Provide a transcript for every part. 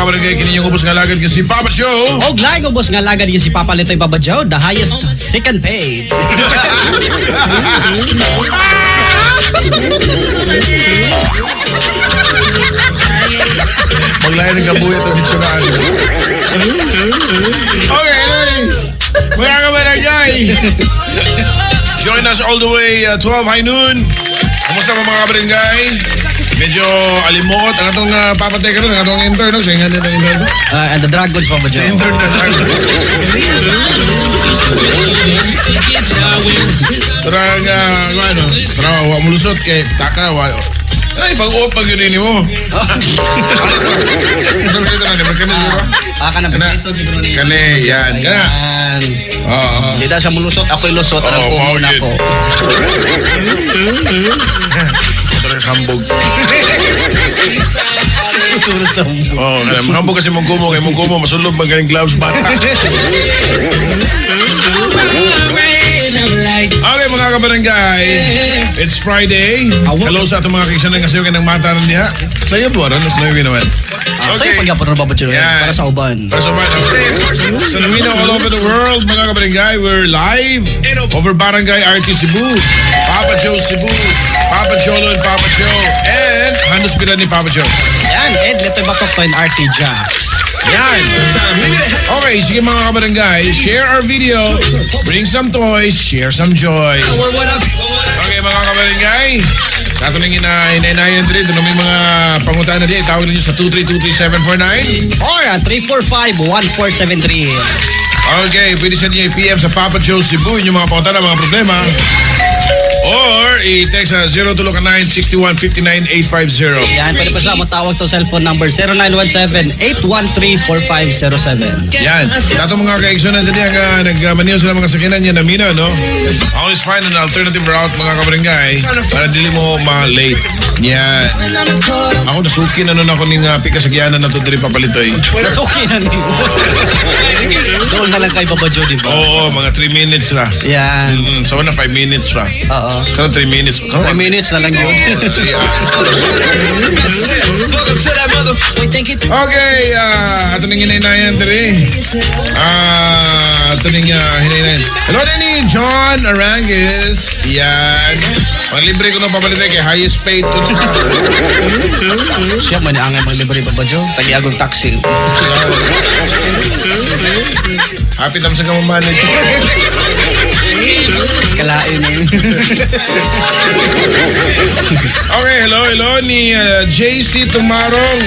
mga barangay, kininyong ubos nga lagad kasi Papa Joe. Og laing ubos nga lagad yung si Papa Litoy Babadyaw, the highest second page. Maglayan ng kabuya ito bitsunaan. Okay, nice. Mga kabarangay. Join us all the way 12 high noon. Kamusta mga barangay? Medyo alimot. Ang atong papatay ka rin. Ang atong intern. Sa nga nila intern. And the Dragons Babadyaw. Sa intern na dragon. Tarang, ano? Tarang, huwag mulusot kay Taka. Ay, pag-uot pag yun mo. Sabi ito na, magkana di ba? Ka na besito siguro niya. Kani, yan. Kana. Oo. Hindi na siya mulusot. Ako'y lusot. Alam ko muna ko. Ito rin hambog. Oo, hambog kasi mong kumo. Kaya mong kumo, masulog magaling gloves bata. Okay mga kabarangay, it's Friday. Hello sa atong mga kiksanan kasi yung kanang mata rin niya. Sa'yo po, ano? Sa Nawin naman. Sa'yo pag-yapon na Babadyaw. Para sa uban. Para sa uban. Sa Nawin all over the world, mga kabarangay, we're live over Barangay RT Cebu, Papa Joe Cebu, Papa Cholo and Papa Joe, and Handos Pila ni Papa Joe. Yan, Ed Litoy Batok to and RT Jax. Yan. Okay, sige mga kabarangay, share our video, bring some toys, share some joy. Okay mga kabarangay, sa ato nang inainayan rin, doon may mga pangutan na din, tawag ninyo sa 2323749. Or 345-1473. Okay, pwede sa niyo i-PM sa Papa Joe Cebu, yung mga pangutan na mga problema. Or i-text sa 0209-6159-850. Yan, pwede pa siya matawag to cellphone number 0917-813-4507. Yan. Sa itong mga kaeksonan sa niya nagmaniyo sila mga sakinan niya na mina, no? Always find an alternative route mga kabarangay para dili mo ma-late. Yan. Ako nasuki na nun ako ning pikasagyanan na ito dili papalitoy. Nasuki na niyo. Doon na lang kay Babadyaw, di ba? Oo, mga 3 minutes na. Yan. So na 5 minutes pa. Oo. Kano 3 minutes? 3 minutes na lang yun. Okay, ato nang hinaynayan diri. Ato nang hinaynayan. Hello ni John Arangues. Yan. Ang libre ko nung papalitan kay highest paid ko nung Siya man ang mga libre Babadyaw. Tagiagong taxi. Happy tam sa kamamanit. Kalain na yun. Okay, hello ni JC Tumarong.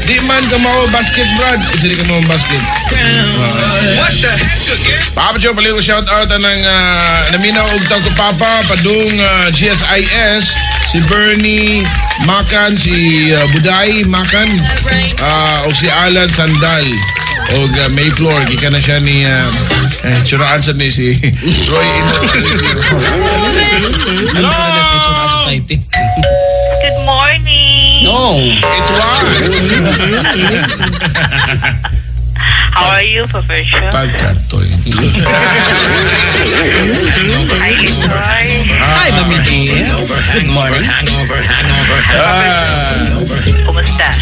Di man ka mao basket brad. Hindi ka mao basket. What the heck? Papa Joe, pali ko shout out ng naminaw og tawag ko Papa Padung GSIS, si Bernie Makan, si Buday Makan, o si Alan Sandal. O Mayflower, kika na siya ni Churaan sa ni si Roy Hello! Good morning. No. It was. How are you, Professor? Pagkatoy. Hi, Troy. Hi, Mami dear. Good morning. Kumusta?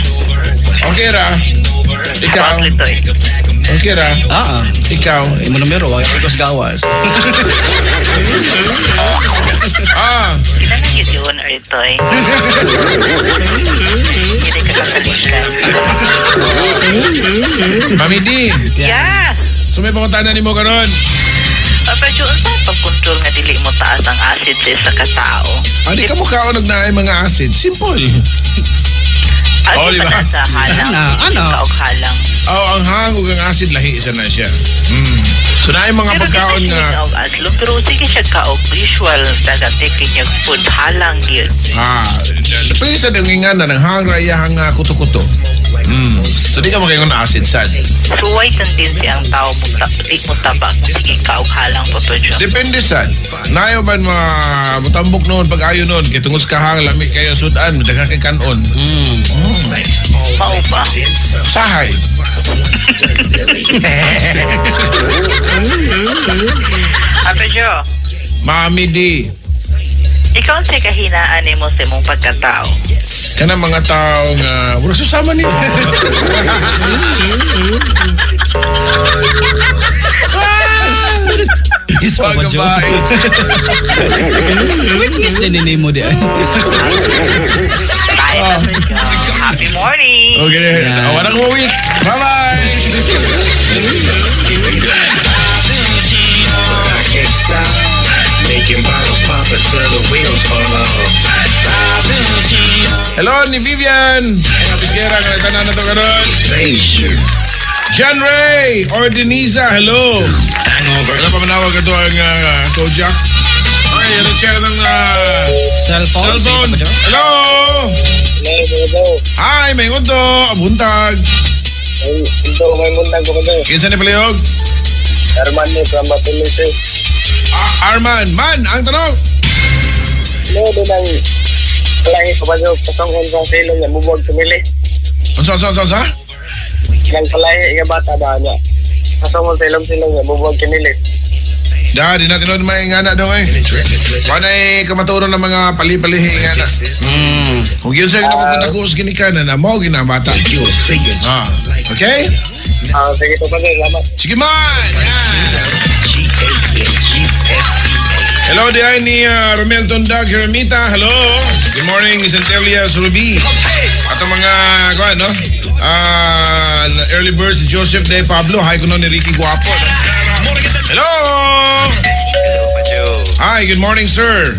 Okay ra. Ikaw. Okay ra. Ikaw. Imo numero, wag ko sa gawas. Sila na yun, Artoy. Hindi ka kakalikan. Mami D. Yeah. So may panguntahan ni mo karon. Pero unsa pag-control nga dili mo taas ang acid sa isa ka tao? Di ka mukha o nagnaay mga acid. Simple. Oh, di ba? Sa halang. Ano? Kaog halang. Ang hangog ang acid lahi isa na siya. So na mga pagkaon nga. Pero sige siya kaog visual dagat taking yung food halang yun. Pwede sa dangingan na ng hang rayahang kuto-kuto. So di ka makaingon na acid sad. So why tendency ang tao di mo tabak sige kaog halang po to dyan? Depende sad. Nayo man mutambok noon pag ayo noon kay tungos kahang lami kayo sudan daghang kay kanon. Mao ba? Sahay. Pedro, Mami D. ikaw sa kahinaan mo sa mong pagkatao. Kana mga tao nga wala susama ni. Is pa ba, Jo? Witness din mo di. Kain na siya. Happy morning! Okay, awan ako week. Bye-bye! Making bottles pop until the wheels fall off. Hello ni Vivian. Ay, piskera ka na to karon. John Ray or Denisa, hello. Ano pa manawag ito ang Kojak? Okay, ano siya ng Cellphone. cellphone? Sige pa ba, Jo? Hello! Hi, may ngundo. Abuntag. Ito, may muntag ko kasi. Kinsa ni Palihog? Herman ni from Batulite. Arman. Man, ang tanong. No, doon ang kalahi ko pa dyan. Pasangkon sa silong niya, bubuwag tumili. Unsa? Nang kalahi, nga bata ba niya. Pasangkon sa silong niya, bubuwag tumili. Da, di natin nun may ingana dong eh. Panay kamaturon ng mga pali-palihi ingana. Kung yun sa'yo napupunta ko sa ginikanan na mo ginabata. Okay? Sige ito pa dyan, salamat. Sige man! Yan! Hello, di ay ni Romel Tondag Hiramita. Hello. Good morning, Centelias Ruby. At ang mga, kuhan, no? Early birds, Joseph De Pablo. Hi, kuno ni Ricky Guapo. Hello! Hi, good morning, sir.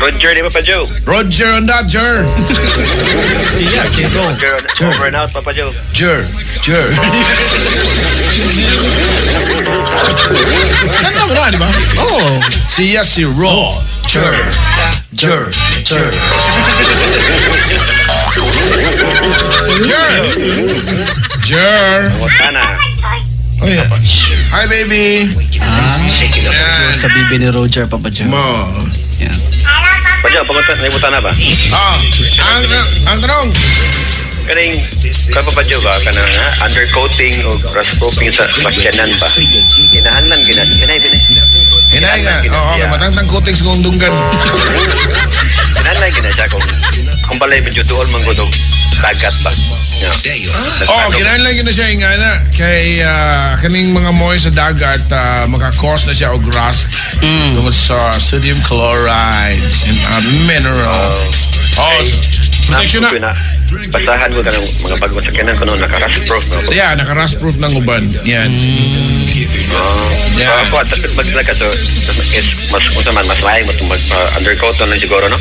Roger, di ba pa, Joe? Roger on that, Jer. Yes, go. Roger, over and out, Papa Joe. Jer. Kanta mo na, di ba? Oh. Siya si Ro. Jer. Jer. Kamusta na? Oh, yeah. Hi, baby. Yan. Sa bibi ni Roger, Papa Jo. Mo. Yan. Pa, Joe, naibutan na ba? Ang tanong. Kaning, Papa Joe ba? Kanang undercoating o cross-proofing sa masyanan ba? Hinahanglan, hinay. Hinay nga. Oo, matangtang coating sa kong dunggan. Hinahanglan, siya kung balay medyo doon manggudog dagat ba? Oh, kinahanglan na siya ingana kay kaning mga moy sa dagat maka-cause na siya og rust tungod sa sodium chloride and other minerals. Protection na. Basahan mo ka ng mga bagong sakyanan ko noon, naka-rust-proof. No? Yeah, naka-rust-proof ng uban. Yan. Yeah. Ako, tapos maglaga so, mas laing mag-undercoat na siguro, no?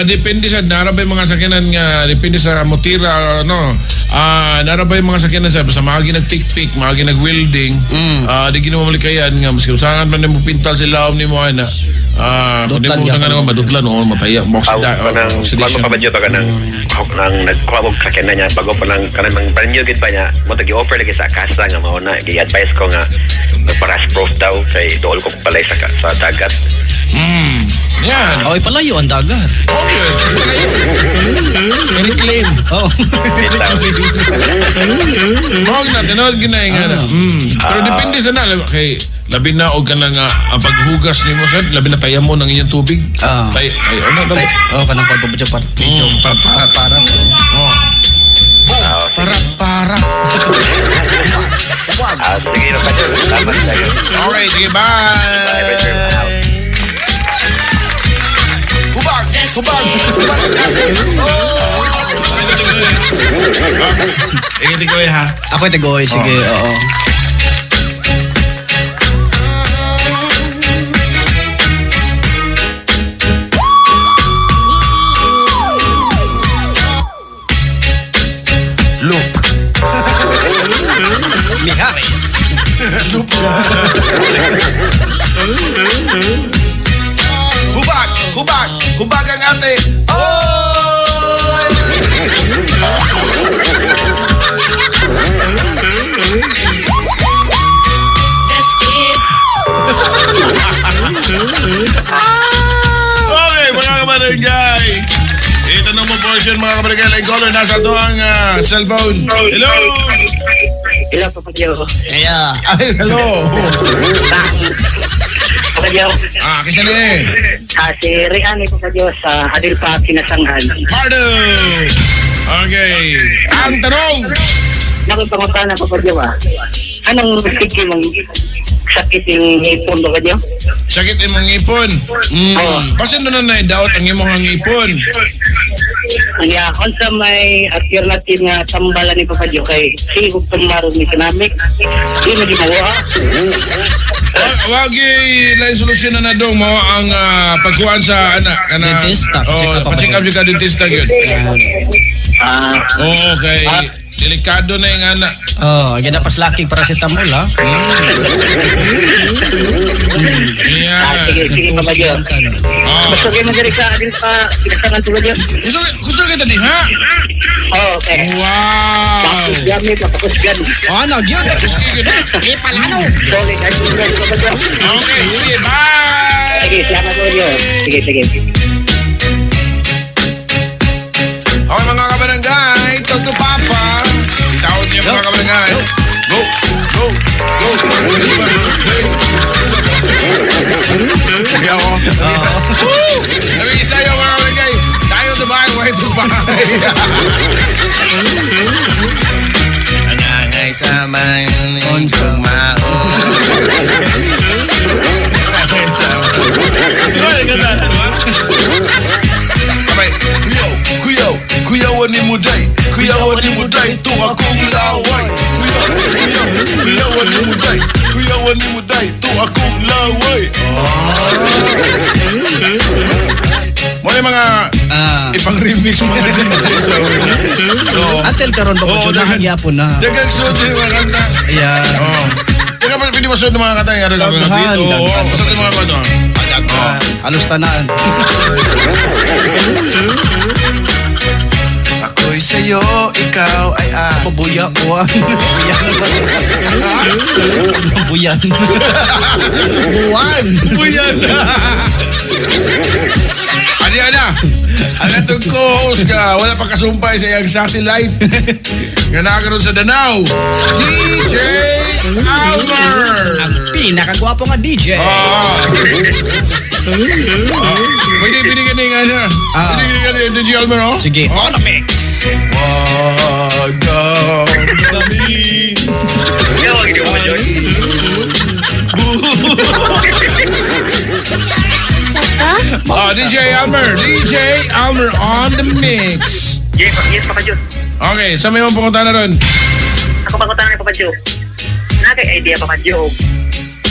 Depende sa narabay mga sakyanan nga, depende sa motira, no? Narabay mga sakyanan sa mga ginag-pick-pick, mga ginag-welding, di ginamamalikayan nga, maski usangan man mo pintal sila ni mo ana. Kung di mo nga naman madutlan, mataya, oxidation. Paano pa ba dyan pag nang nagkuha mong sakyanan niya, bago pa lang, kanang pannyugit pa niya, mo tagi-offer lagi sa kasa nga mauna, i-advise ko nga, magpa-rust-proof daw, kay dool ko palay sa dagat. Yan. Oy, palayo ang dagat. Okay. Any claim? Oh. Huwag na, tinawag ginay nga na. Pero depende sa na, kay labi na o ka na nga, ang paghugas ni mo sa, labi na taya mo ng inyong tubig. Oh, kanang Papa Jo, medyo para. Para. Sige na pa dyan, salamat tayo. Alright, sige, bye. Hubag natin. Tingin-tingin ha. Ako itigoy, sige, oo. Look. Mijares. Look. Hubag ang ate. Okay, mga kabarangay. Itanong mo portion mga kabarangay. Like caller, nasa ito ang cellphone. Hello. Hello, Papa Joe. Ay, hello. Papa Joe. Kita niya eh. Si Rian ito sa Diyos sa Adil pa Kinasanghan. Pardo! Okay. Ang tanong! Nakipangutana pa Diyos ba? Anong sige mong sakit yung ipon ba Diyos? Sakit imong ngipon. Basin na na daot ang imong ngipon. Kaya kung sa may alternative nga tambalan ni Papa Diyos kay sigog tumarong economic, di na gimawa. Wagi lain solusyon na dong mo ang pagkuhan sa anak kana Dentista, pa-check up juga dentista gyud. Okay. Delikado na yung anak. Ginapas laking paracetamol ha. Yeah. Sige Papa Diyos. Gusto kayo madari sa Adil pa Kinasanghan Papa Diyos? Gusto kita di ha? Okay. Wow. Gamit papakusgan. Ano, gyud. Gusto kita. Ipalano. Solid at Papa Diyos. Okay, sige, bye. Sige, salamat Papa Diyos. Sige. Okay mga kabarangay, talk to Papa. Itawag niyo mga kabarangay. Go. Sige ako. Nabig-isayo mga kabarangay. Sayo to bahay, way to bahay. Anangay sa mayuning kumaon. Kuyawan ni muday tu akong laway. Kuyawan ni muday tu akong laway. Mo yung mga ipang-remix mga DJ sa Atel karon ba ko gyapon na. dagang suot yung mga kanta. Ayan. Dagang pa pwede masuot ng mga kanta yung mga beat. Masuot yung mga kanta. Halos tanan. Ako'y sa'yo, ikaw ay Pabuya ko. Buyan. Buwan. Ana. Ang atong co-host ka, wala pa kasumpay sa iyang satellite. Nga nakakaroon sa Danau, DJ Almer. Ang pinakagwapo nga DJ. Pwede ka na yung ano. Pwede ka na yung DJ Almer, oh? Sige, on a mix. Wadang kami. DJ Almer on the mix. Yes, Papa Diyos. Okay, sa may mong punta na ron. Ako pangutan ni Papa Diyos. Nakay idea Papa Diyos.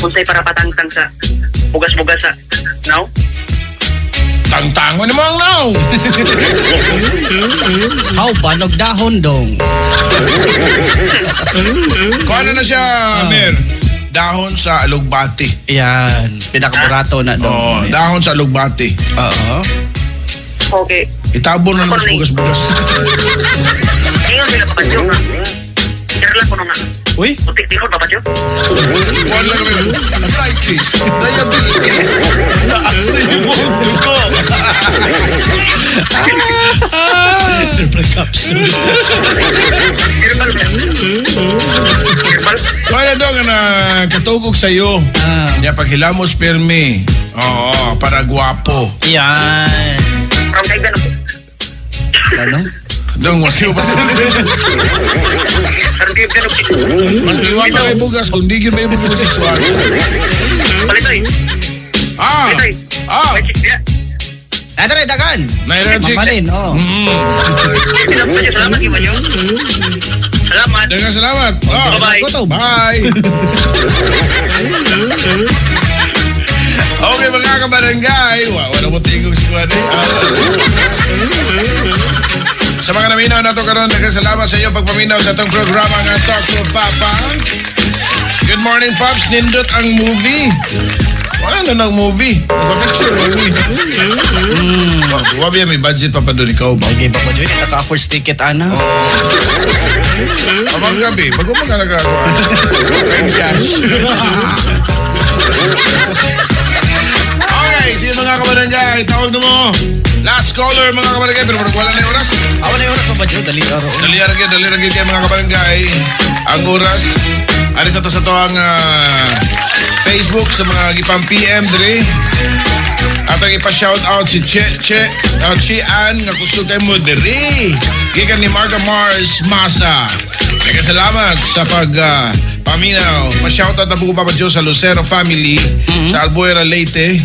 Kung sa'y para patangtang sa bugas-bugas sa, no? Tangtango ni mong now. How banog dahon dong. Kung ano na siya, Mer? Dahon sa alugbati. Yan. Pinakaburato na dong. Dahon sa alugbati. Oo. Okay. Itabo na mas bugas-bugas. Ingat sila Papa Diyos, ha? Kailan ko nga. Uy. Putik di ko, Papa Diyos. Kuhan lang kami. Arthritis. Diabetes. Naasin mo ang dugo. Triple capsule. Kuhan na daw na katugog sa'yo. Niya paghilamos permi. Oo, para guwapo. Yan. From kaibigan ako. Ano? Dong, mas liwa pa From kaibigan ako. mas liwa pa may bugas. Kung di yun may bugas sexual. Palitoy. Palitoy. May chicks niya. Nadre, dagan. Naira chicks. Mamanin, oo. Salamat, Iwanyo. Salamat. Dengan salamat. Bye-bye. Bye. Okay, mga kabarangay. Wala mo tingog si Juan. Sa mga naminaw na ito karoon, nagkasalamat sa iyo pagpaminaw sa itong programa nga Talk to Papa. Good morning, Pops. Nindot ang movie. Wala na ng movie. Nagpa-picture movie. Wabi may budget pa doon ikaw ba? Okay, Papa Joy. Naka-afford ticket, ana. Amang gabi, bago mo ka nagagawa. Cash. Okay, sino mga kabarangay? Tawag na mo. Last caller, mga kabarangay. Pero wala na yung oras. Awan na yung oras, Papa Joy. Dali araw. Dali ragin kayo mga kabarangay. Ang oras. Alis na to sa to ang Facebook sa mga gipang PM, dali. Atong ipa-shout out si Chian nga gusto kay mo diri. Gikan ni Marga Mars Masa. Kaya salamat sa paminaw. Pa-shout out na po Papa Joe sa Lucero family sa Albuera Leyte.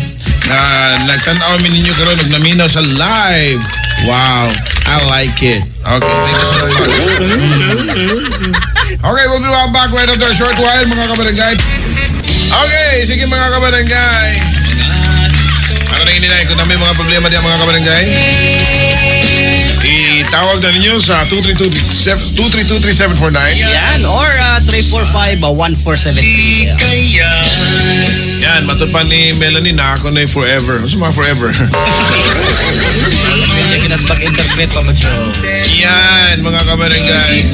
Nagtanaw min ninyo karon nagnaminaw sa live. Wow, I like it. Okay, thank you so much. Okay, we'll be right back right after a short while, mga kabarangay. Okay, sige mga kabarangay. Ano na hininay kung may mga problema diyan mga kabarangay? Itawag na ninyo sa 2323749. Yan, or 345-1473. Yan, matupan ni Melanie na ako na yung forever. Ano mga forever? Medyo kinaspag-interpret pa ba siya? Yan, mga kabarangay.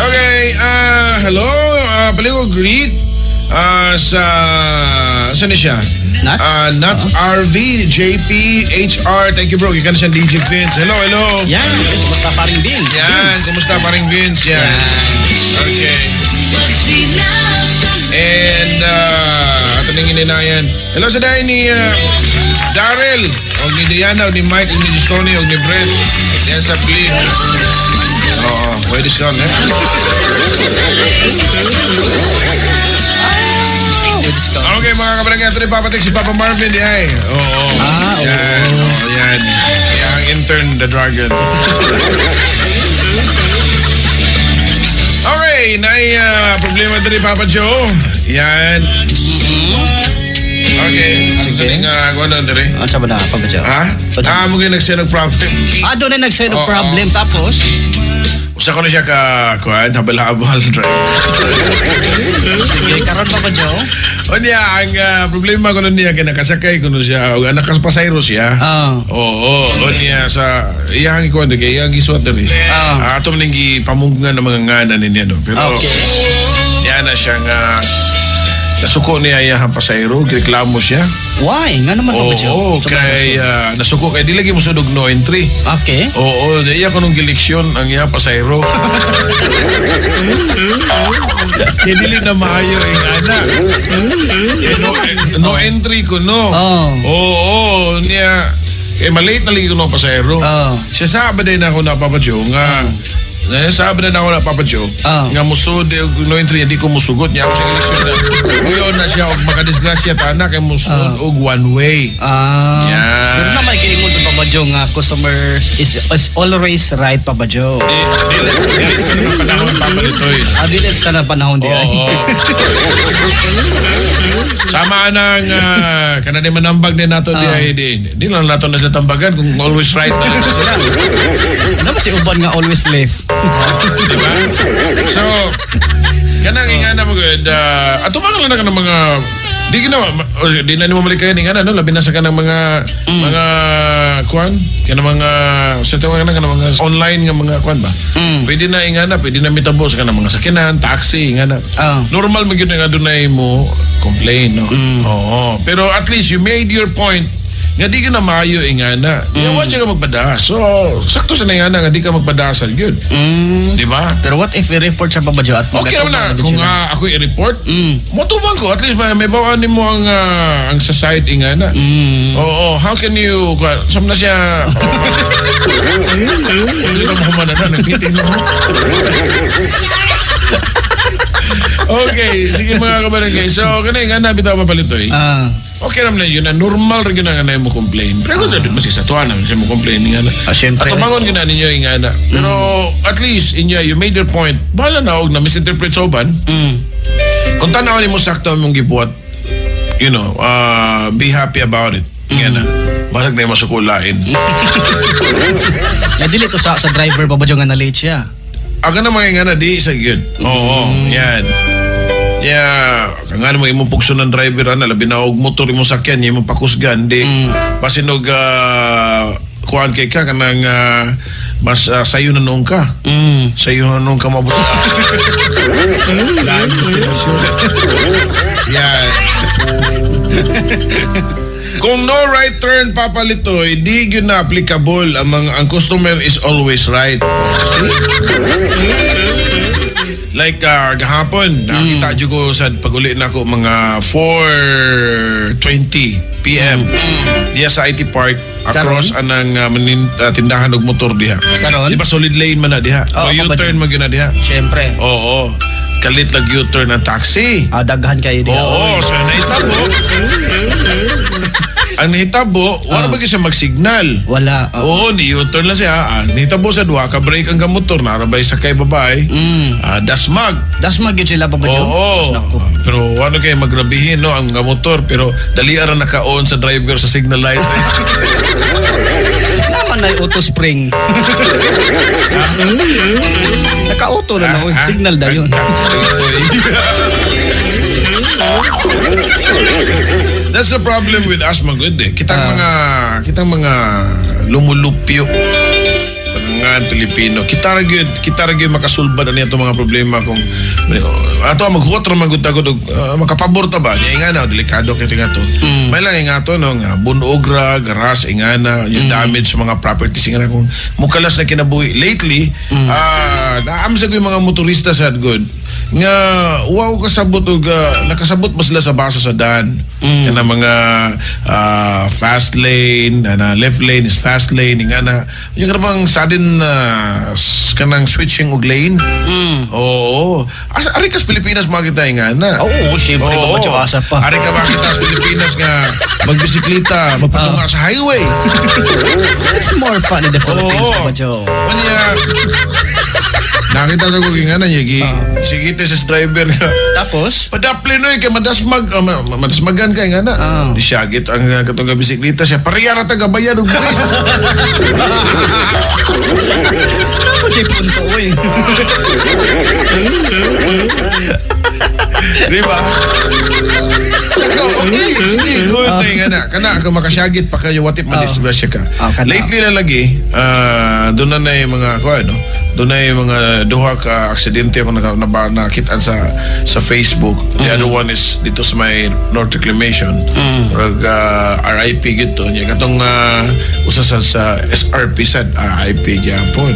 Okay, hello. Paligo greet saan na siya? Nuts? Nuts RV, JP, HR. Thank you bro. You can send DJ Vince. Hello. Yan, kumusta pa rin Vince? Yan, kumusta pa rin Vince? Yan. Okay. And, ato nang ininayan. Hello sa dahil ni Daryl, o ni Diana, o ni Mike, o ni Justoni, o ni Brent. Yan sa Flynn. Oo, pwede discount eh. Okay mga kabarangay, ito rin papatik si Papa Marvin. Yan. Oo. Yan. Yan. Yang intern, the dragon. Okay, problema ito rin Papa Joe. Yan. Okay. Sige nga, ako na ito rin. Ano sabi na, Papa Joe? Ha? Mungkin nagsiya ng problem. Doon na nagsiya ng problem, tapos? Usa ko na siya habal-habal. Sige, karon Papa Joe? O niya, ang problema ko na niya, kinakasakay ko na siya, o nakapasayro siya. Oo, o niya, sa iyang ikuan, iyang isuat na rin. Ato man yung pamungan ng mga nganan niya, no? Pero, yan na siyang, nasuko niya iyang pasayro, reklamo siya. Why? Nga naman Papa Joe? Oo, kay, nasuko, kay di lagi mo sudog no entry. Okay. Oo, iya ko nung gileksyon ang iya pasayro. Kaya dili na maayo ang ana. No entry ko, no. Oo, niya, malate na lagi ko no pasayro. Siya sabi din ako na Papa Joe nga, sabi na ako na Papa Joe, nga musod, no entry, hindi ko musugot niya ako sa eleksyon na. Ngayon na siya, makadisgrasya ta kay musod og one way. Yan. Pero naman kiling mo doon Papa Joe nga customer is always right Papa Joe. Dilis ka na panahon Papa Litoy. Dilis ka na panahon di ay. Sama nang kanang manambag din nato di ay di lang nato na sa tambagan kung always right na lang sila. Ano ba si Uban nga always left? Diba? So, kanang ingana mo good, ato man lang ng mga di na mo malikayan ingana no labi na sa kanang mga kuan kanang mga sa tawag kanang mga online nga mga kuan ba pwede na ingana pwede na mitabo sa kanang mga sakyanan taxi ingana normal man gyud nga dunay mo complain no oo pero at least you made your point nga di ka na maayo ingana yawa siya ka magpadaas so sakto sa ingana nga di ka magpadaas good di ba pero what if i-report sa Papa Joe at okay naman na kung ako i-report motubang ko at least may bawaan mo ang sa site ingana oo how can you sam na siya hindi na mahumanan na nag-meeting na okay sige mga kabarangay so kanina nga nabitaw mapalitoy okay naman na yun na normal rin nga na mo complain pero kung sabi masisa tuwa naman siya mo complain nga na syempre at tumangon nga ninyo yung nga na pero at least you made your point bahala na og na misinterpret sa uban kung tanawan mo sakto mong gibuhat be happy about it nga na balag na yung masukulain nadili to sa driver Papa Joe nga na late siya aga na mga nga na di isa yun yan kung ano mo imong pugso ng driver na labi na og motor imong sakyan imong pakusgan di pasinog kuan kay ka kanang mas sayo na noong ka sayo na noong ka mabot yan kung no right turn papalitoy di yun na applicable ang customer is always right Like gahapon, nakita jud ko sa pag-uli na ko mga 4:20 PM. Diya sa IT Park across anang tindahan og motor diha. Karon? Di ba solid lane man na diha? Oo, So U-turn man gyud na diha. Siyempre. Oo. Kalit lang U-turn ng taxi. Daghan kayo diha. Oo, so nahitabo. Ang nahitabo, wala ba siya mag-signal? Wala. Oo, ni U-turn lang siya. Nahitabo sa duha, ka-break ang motor, narabay sa kay babae. Dasmag. Dasmag yun sila, Papa Joe. Oo. Naku. Pero ano kayo magrabihin, no, ang motor, pero dali ara naka-on sa driver sa signal light. Naman na yung auto spring. Naka-auto na lang. Signal da yun. That's the problem with us, Magud. Kitang mga lumulupyo nga Pilipino. Kita ra gyud makasulbad ani ato mga problema kung ato maghuot ra magud tagod makapabor ta ba nya ingana delikado kay tingato. May lang ingato no nga bunog ra garas ingana yung damage sa mga properties ingana kung mukalas na kinabuhi lately. Naam sa mga motorista sad good nga wow kasabot og nakasabot ba sila sa basa sa daan kana mga fast lane na left lane is fast lane ingana yung karabang sudden kanang switching og lane. Oo. Ari kas Pilipinas makita ingana. Oo, syempre ba Joe asa pa. Ari ka makita sa Pilipinas nga magbisikleta magpatunga sa highway. It's more fun in the Philippines, Papa Joe. Kanya nakita sa ko ingana niya sige sa driver nga. Tapos? Padaple no kay madasmagan kay nga na. Di siya git ang katong bisikleta siya pareha ra taga bayan og buwis. Ano siya punto oy? Di ba? Saka okay, sige, good nga na. Kana kung makasyagit pa kayo watip madisgrasya ka. Lately na lagi, doon na yung mga doon na yung mga duha ka aksidente ako nakitaan sa Facebook. The other one is dito sa may North Reclamation. RIP gito niya katong usa sa SRP sad RIP gyapon.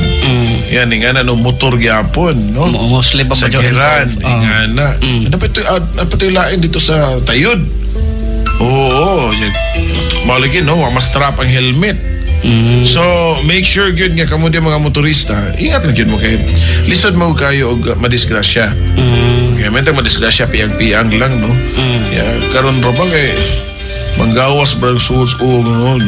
Yan nga na no motor gyapon no. Mostly ba sa Kiran nga na. Napatoy lain dito sa Tayod. Oo, malagi no, mas trap ang helmet. So, make sure good nga kamo di mga motorista, ingat lang yun mo kayo. Lisod mo kayo og madisgrasya. Kaya mentang madisgrasya, piyang-piyang lang, no? Karon ro ba kay manggawas brang suits no?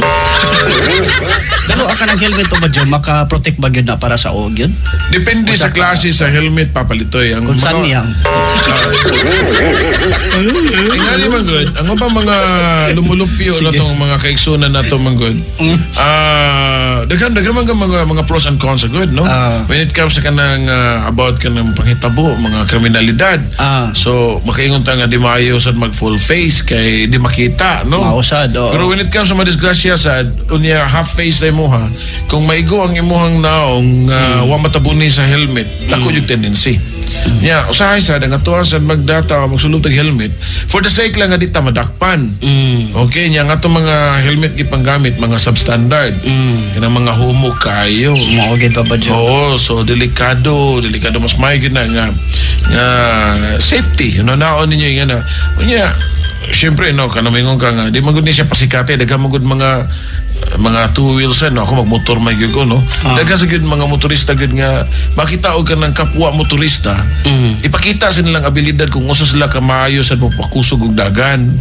Pero ang helmet Papa Joe, maka-protect ba yun na para sa og yun? Depende sa klase sa helmet papalitoy. Ang kung saan niyang? Ingani man good. Ang mga lumulupyo na tong mga kaigsunan na to man good. Daghan mga pros and cons good, no? When it comes sa kanang about kanang panghitabo, mga kriminalidad. So makaingon ta nga di maayo sad mag full face kay di makita, no? Mausad, Pero when it comes sa madisgrasya sad, unya half face na imuha, kung maigo ang imuhang naong wa matabuni sa helmet, dako yung tendency. Usahay sa nga tuwa sa magdata magsulod og helmet for the sake lang nga di ta madakpan. Okay nya nga to mga helmet gipanggamit mga substandard. Kanang mga humok kayo. Mao gid Papa Joe. Oo, so delikado mas may gid na nga safety naon ninyo nga na. Unya syempre no kanamingon ka nga di magud ni siya pasikate daghang magud mga two wheels no ako magmotor may gyud ko no daghang sa gyud mga motorista gyud nga makita og kanang kapwa motorista ipakita sa nilang abilidad kung usa sila ka maayo sa pagpakusog og dagan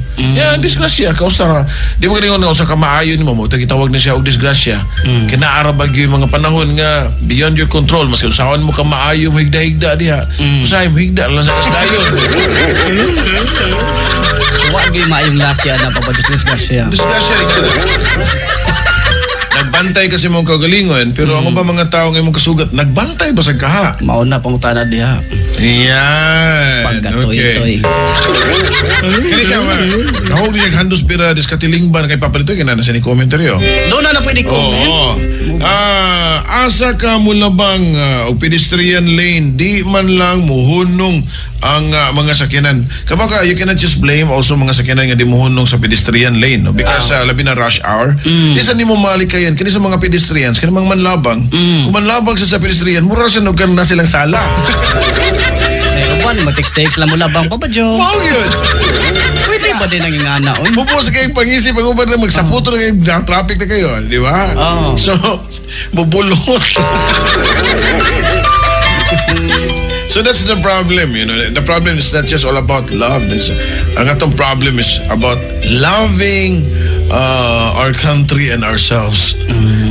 disgrasya ka usa di mo gingon nga usa ka maayo nimo mo gitawag na siya og disgrasya kinaara ba gyud mga panahon nga beyond your control mas usahan mo ka maayo mo higda-higda diha usahay mo higda lang sa kasdayon. So wag gyud maayong laki ana Papa Joe disgrasya. Nagbantay kasi mong kagalingon pero ang ba mga tao nga mong kasugat nagbantay ba sa kaha? Mauna pangutana diha. Yan. Pagkatoy-toy. Kaya siya nahog niya handos pira diskatilingban kay papalito kina na sa ni komentaryo. Doon na pwede comment. Asa ka mo labang og pedestrian lane di man lang muhunong ang mga sakyanan. Kapag you cannot just blame also mga sakyanan nga di muhunong sa pedestrian lane no because labi na rush hour. Di sa nimo malikayan kini sa mga pedestrians kani mga manlabang. Kung manlabang sa pedestrian mura sa nugan na silang sala. Kuan mo text lang mo labang Papa Joe. Mao gyud. Pwede ba din ang ingana oy? Bubos kayong pangisip pag ubad na magsaputo na kayo, traffic na kayo, di ba? Oo. So, bubulot. So that's the problem, you know. The problem is not just all about love. Ang atong problem is about loving our country and ourselves.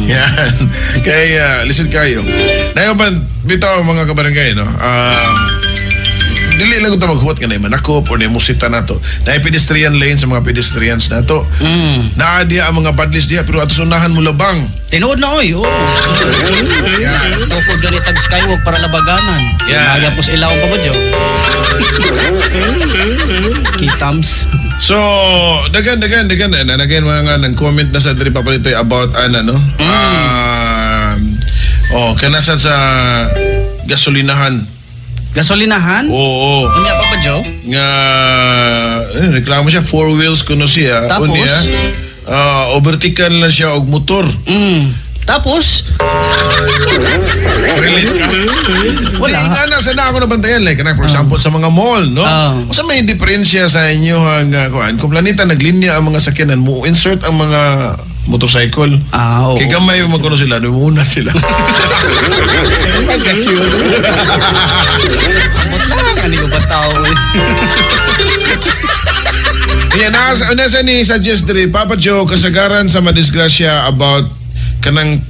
Yan. Kaya, listen kayo. Nayoban, bitaw mga kabarangay, no? Dili lang ito maghuwat ka na manakop o na musita na to. Na pedestrian lane sa mga pedestrians na to. Naadya ang mga badlis diya pero atos unahan mo labang. Tinuod na oy. Oh. Tukod gani tag skywalk para labaganan. Yeah. Nagapos ilaw Papa Joe. Kitams. So, dagan mga nag-comment na sa diri papalitoy about no? Kanasan sa gasolinahan. Gasolinahan? Oo. Unya Papa Joe? Nga reklamo siya 4 wheels kuno siya. Tapos? Unya, overtaken lang siya og motor. Tapos? Relate ka? Wala. Hindi nga nasa na ako nabantayan. Like, for example, sa mga mall, no? Kasi may diferensya sa inyo kung planeta naglinya ang mga sakyanan mo, insert ang mga motorcycle. Oo. Kaya gamay yung magkuno sila, muna sila. Pagka-cute. Amot lang, ko ba tao eh. Yan, nasa ni suggest diri, Papa Joe, kasagaran sa madisgrasya about kanang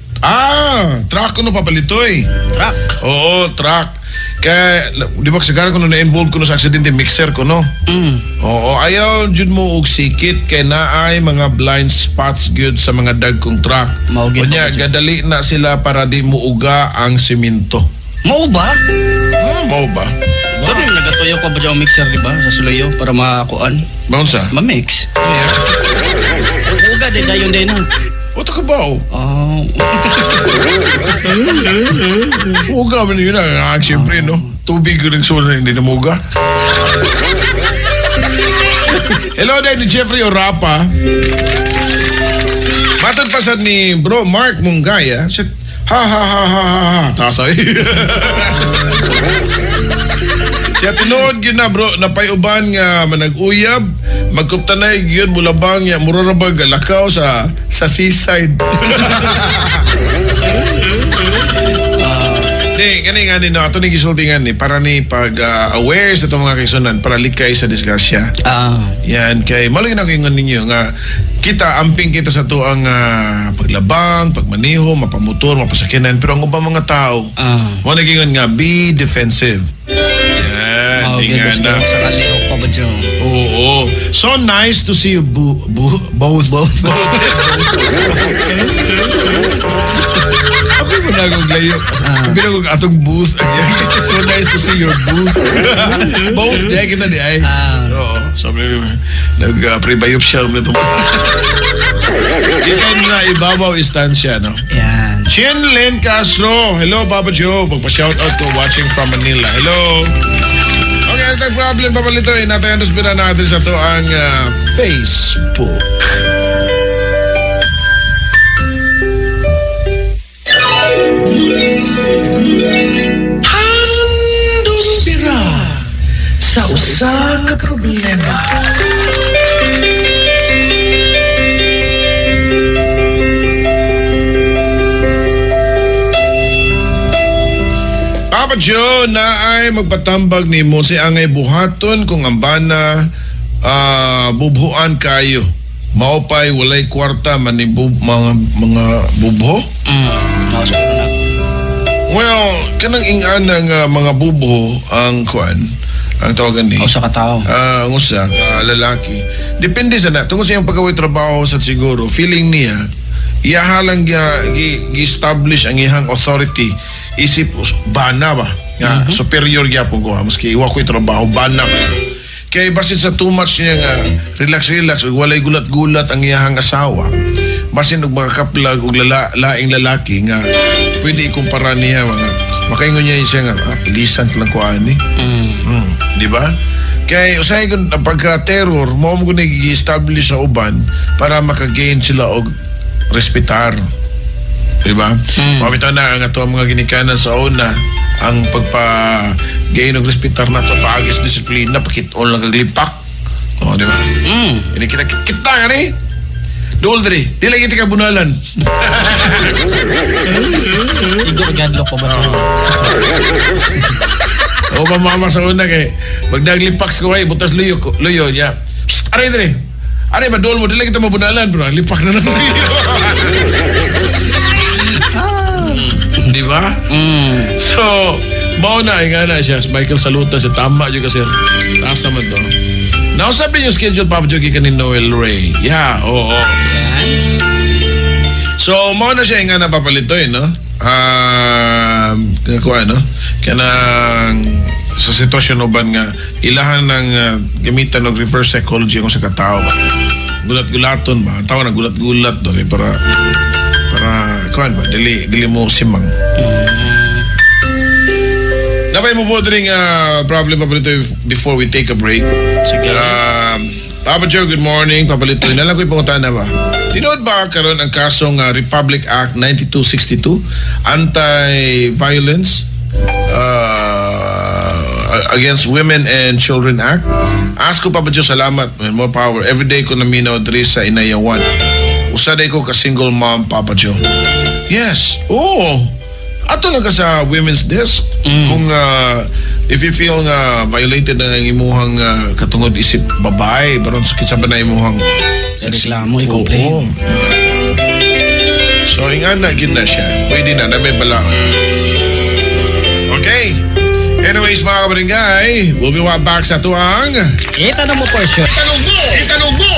truck ko no papalitoy. Truck? Oo, truck. Kaya, di ba kasagaran ko no na-involve ko no sa aksidente, mixer ko no? Oo, ayaw jud mo og sikit kay naay mga blind spots good sa mga dagkong truck. Kunya, gadali na sila para di muuga ang simento. Mao ba? Mao ba? Pero yung nagatuyo ko ba dyan ang mixer, di ba? Sa sulayo, para makuan. Bounce ah? Ma-mix. Uga, di dayon din na. What ka ba? Oh. Uga man yun na. Siyempre, no? Tubig ko rin sula, hindi na muga. Hello, day ni Jeffrey Orapa. Matod pa sad ni bro Mark Munggaya. Ha. Tasay. Siya tinuod yun na bro, napayuban nga manag-uyab, magkuptanay yun mulabang ya murarabag galakaw sa seaside. Kani nga no, ato ni gisultingan ni para ni pag-aware sa itong mga kaisunan para likay sa disgrasya. Yan, kay malagin ako yung ninyo nga kita, amping kita sa to ang paglabang, pagmaneho, mapamotor, mapasakyanan, pero ang ubang mga tao, naging nga, be defensive. Yan, ingan na. Sa kalihok pa ba dyan? Oo. So nice to see you both. Sabi mo na akong layo. Sabi na akong atong booth. So nice to see your booth. Both, di kita di ay. Oo. Sabi mo, nag-prebayop siya na itong Chicken na ibabaw istansya, no? Yan. Chinlen Castro. Hello, Papa Joe. Pagpa-shoutout ko watching from Manila. Hello. Okay, ang problem, Papa Litoy. Natayan natin sa to ang Facebook. Handos bira sa usa ka problema. Papa Joe na ay magpatambag ni mo si angay buhaton kung ang bana bubhuan kayo. Maupay walay kwarta man ni mga bubho? Well, kanang ingana nga mga bubho ang kuan, ang tawagan ni. O sa katao. Ang usa, lalaki. Depende sa na. Tungkol sa iyang pagkaway trabaho sa siguro, feeling niya, iyahalang gi-establish ang iyang authority. Isip, bana ba? Superior gyapon ko. Maski iwa ko'y trabaho, bana ko. Kaya basin sa too much niya nga, relax, walay gulat-gulat ang iyang asawa. Basin og mga kaplag og laing lalaki nga pwede ikumpara niya mga makaingon niya siya nga pilisan lang ko ani. Di ba? Kaya usahay ko pagka-terror mo ko nag-establish sa uban para maka-gain sila og respetar. Di ba? Mabitaw na ang ato mga ginikanan sa una ang Gay nung respetar na to, paagis disiplina, pakit-on lang kaglipak. O, di ba? Ini kita nga ni. Dool diri, di lagi tika bunalan. Igo gadlo pa ba? O, mamama sa una kay, magdaglipak ko ay, butas luyo niya. Psst, aray diri. Aray ba, dool mo, di lagi kita mabunalan, bro. Lipak na sa luyo. Di ba? So, mauna nga na siya. Michael saluta siya. Tama juga siya. Tasa man to. Nausap din yung schedule, Papa Jogi, ka ni Noel Ray. Yeah, oo. So, mauna siya nga na papalitoy, no? Kanang sa sitwasyon uban nga ilahan ng gamitan ng reverse psychology kung sa katao ba. Gulat-gulaton ba? Tao na gulat-gulat do para kuan ba dili mo simang. Napay mo po rin problem papalito before we take a break. Sige. Papa Joe, good morning. Papalito. Nalang ko'y pangutan na ba? Tinood ba karon ang kasong Republic Act 9262 Anti-Violence Against Women and Children Act? Ask ko, Papa Joe, salamat. More power. Everyday ko naminaw diri sa Inayawan. Usaday ko ka single mom, Papa Joe. Yes. Oo. Ato lang ka sa women's desk. Kung if you feel nga violated na ang imuhang katungod isip babae, baron sakit sa banay imuhang Reklamo, i-complain. So, ingan na, gid na siya. Pwede na, may balaon. Okay. Anyways, mga kabarangay, we'll be back sa tuwang Itanong mo for sure. Itanong mo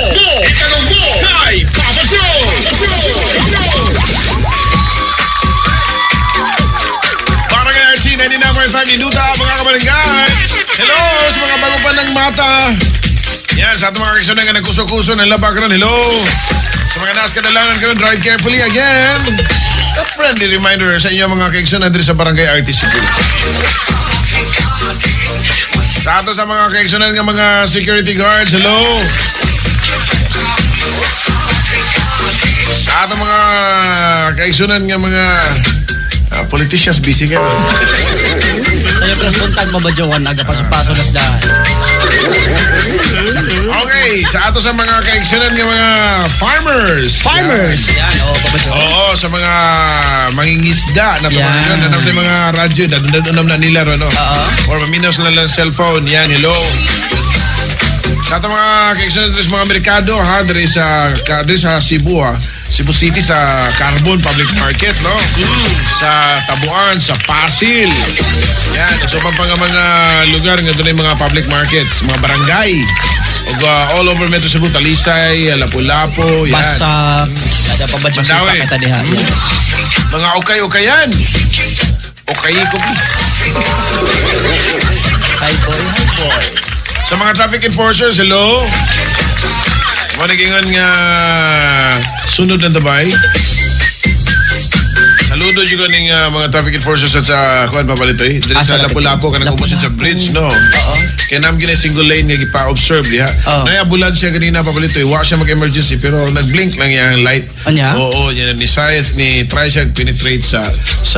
kay Papa Joe! Barangay RC 99.5 Minuta, mga kabarangay. Hello sa mga bago pa ng mata. Yan, sa ating mga kaksyon na nagkuso-kuso ng labak ron. Hello. Sa mga nasa kadalanan ka drive carefully again. A friendly reminder sa inyo mga kaksyon na dito sa Barangay RTC. Sa ato sa mga kaksyonan ng mga security guards, hello. Sa ato mga kaksyonan ng mga politicians, busy ka ron. Sa'yo plus buntag mo ba, Johan? Nagapasok-paso na sila. Okay, sa ato sa mga kaksyonan ng mga farmers. Farmers! Yan, oo, Papa Joe. Oo, sa mga mangingisda na tumanan Yan. na sa mga radyo, dadundan na nila ron, no? Or maminos na lang cellphone. Yan, hello. Sa ato mga kaksyonan sa mga merkado, ha, diri sa Cebu, ha. Cebu City sa Carbon Public Market, no? Sa Tabuan, sa Pasil. Yan, so pa nga mga lugar nga doon mga public markets, mga barangay. O all over Metro Cebu, Talisay, Lapu-Lapu, yan. Basak. Ada pa ba dyan Mandawi. kita diha? Mga okay-okayan. Okay ko. Hi boy. Sa mga traffic enforcers, hello. Manigingan nga sunod na dabay. Saludo juga ning mga traffic enforcers at sa kuan papalitoy. Dili sa Lapu-Lapu kanang kumosin sa bridge, no. Kaya nam gina single lane nga gipa-observe diha. Nay ambulansya ganina papalitoy. Wa siya mag-emergency pero nag-blink lang yang light. Anya? Oo, yan ni try siya penetrate sa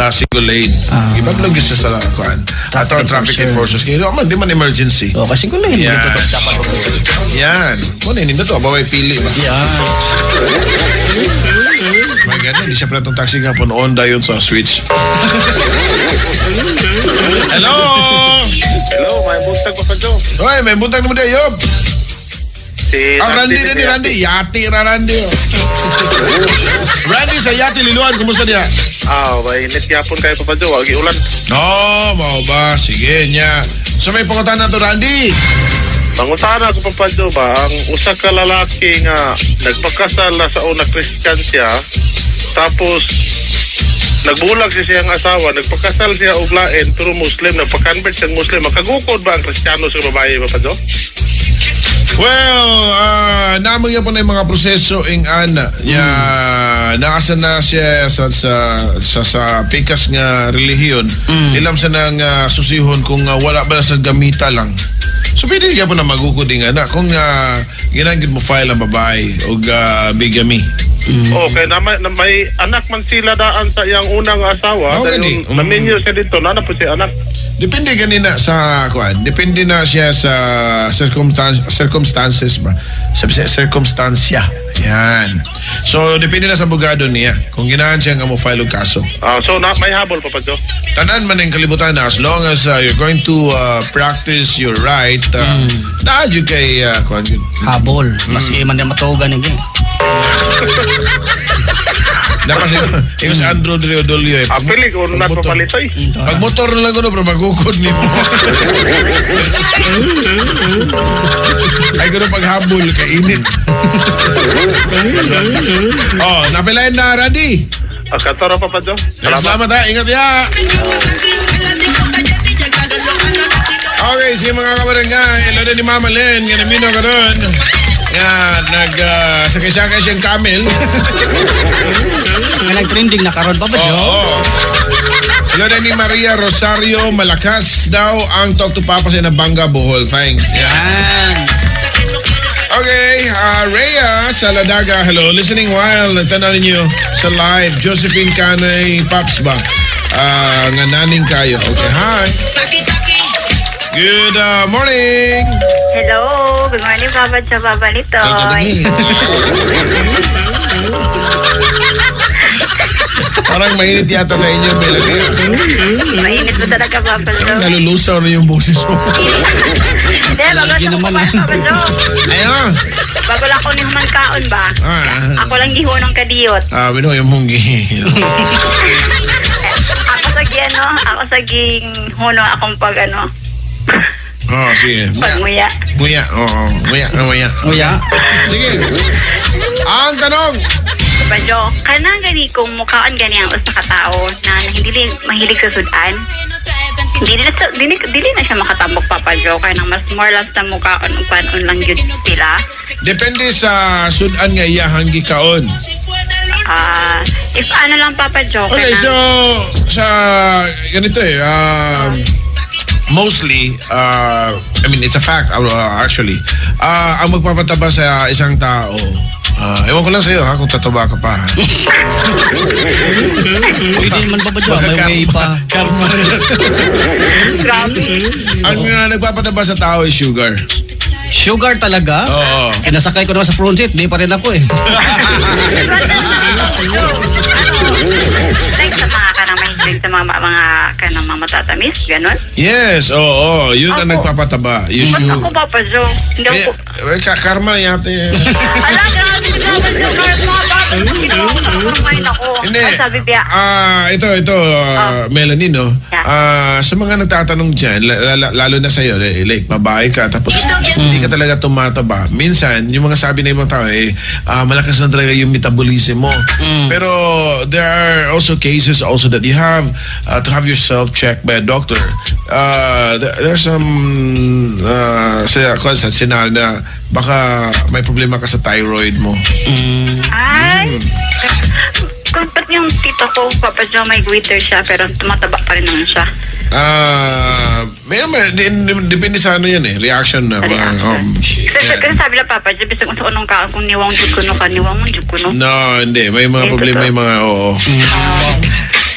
single lane. Ibaglog siya sa kuan. Ato traffic enforcers kaya di man emergency. O, kasi ko lang hindi Yan. ko dapat. Yan. Muna hindi to, baway pili ba? Yan. May ganyan, hindi siya pala itong taxi nga po noon dayon sa switch. Hello! Hello, may buntag pa Joe. Hoy, may buntag naman tayo, Yop. Si Randy na ni Randy. Yati ra Randy. Randy sa Yati Liluan, kumusta niya? Init yapon kayo pa Joe, wagi ulan. No, mau ba? Sige niya. So may pangutan na to, Randy. Panguntahan ako pa Joe ba, ang usa ka lalaki nga nagpakasal na sa una Christian siya, tapos nagbulag siya ang asawa, nagpakasal siya og lain pero Muslim, nagpa-convert siyang Muslim. Makagukod ba ang Kristiyano sa babae pa Joe? Well, namang yan po na yung mga proseso ing ana. Nakasan na siya sa pikas nga relihiyon. Ilam sa nang susihon kung wala ba sa gamita lang. So, pwede niya po na magukod ing ana. Kung ginagid mo file ang babae o bigamy. Okay, na may anak man sila daan sa iyang unang asawa. Oo, Dayon, gani. naninyo siya dito, na po si anak. Depende ganina sa kuan. Depende na siya sa circumstances ba. Sa circumstansya. Yan. So depende na sa abogado niya kung ginahan siya nga mo file og kaso. So, may habol pa Jo. Tanan man ang kalibutan na as long as you're going to practice your right, naadyo kay kuan yun. Habol. Maski man din matugan yun. Dapat yung si Andrew Driodolio Apili ko na papalitoy. Pag motor lang ko pero magukod ni mo. Ay ko na paghabol kay init. Oh, napilayan na, Randy. Katara pa Jo. Salamat ha, ingat ya. Okay, si mga kabarangay, ilo ni Mama Len, nga namino ka doon. Yan, sakay-sakay siyang camel. May nag-trending na karon pa ba, Jo? Oo. Ilo ni Maria Rosario Malakas daw ang Talk to Papa sa Nabanga, Bohol. Thanks. Yan. Okay, Rhea Saladaga, hello. Listening while tanaw ninyo sa live. Josephine Kanay Paps ba? Nga naning kayo. Okay, hi. Good morning. Hello, good morning, Papa Joe, Papa Litoy. Parang mainit yata sa inyo, Melanie. Mainit mo talaga, Papa Joe. Nalulusaw na yung boses mo. Hindi, bago Lagi sa naman, kumain, Papa Joe. Ayun. Bago lang ko ni human kaon ba? Ako lang gihunong kadiyot. Bino yung munggi. Ako sa ging huno akong pag Sige. pagmuya. Nguya. Oo. Nguya. Nguya. Sige. Ang tanong. Papa Joe, kanang gani kung mukhaan gani ang usa ka tao na hindi mahilig sa sudan. Dili na siya makatambok, Papa Joe, kaya nang mas more lang sa mukhaan ug panon lang yun sila. Depende sa sudan nga iyahang gikaon. If ano lang, Papa Joe, Okay, so sa ganito mostly, I mean, it's a fact actually. Ang magpapataba sa isang tao, ewan ko lang sa'yo ha, kung tataba ka pa ha. Pwede naman ba, Jo? May way pa. Karma. Ang nagpapataba sa tao is sugar. Sugar talaga? Oo. Nasakay ko naman sa front seat, di pa rin ako eh. like sa mga kanang mahilig sa mga kanang mga matatamis, ganon. Yes, oo. Yun ang Ako. nagpapataba. Ba't ako, Papa Joe? Hindi ako... Karma na yata eh. Ala, grabe, Papa Joe, kahit mga bata, kumain ako. Hindi. Ay, sabi biya. Ito, Melanie, no? Yeah. Sa mga nagtatanong dyan, lalo na sa'yo, like, babae ka, tapos hindi ka talaga tumataba. Minsan, yung mga sabi na ibang tao, malakas na talaga yung metabolism mo. Pero, there are also cases also that you have to have yourself checked by a doctor. There's some scenario na baka may problema ka sa thyroid mo. Ay, kung ba't yung tito ko, Papa Joe, may glitter siya, pero tumataba pa rin naman siya. Depende sa ano yan eh, reaction na. Kasi sabi lang, Papa Joe, bisag unong kaon kung niwang jud kuno ka, niwang man jud kuno. No, hindi. May mga problema, may mga oo.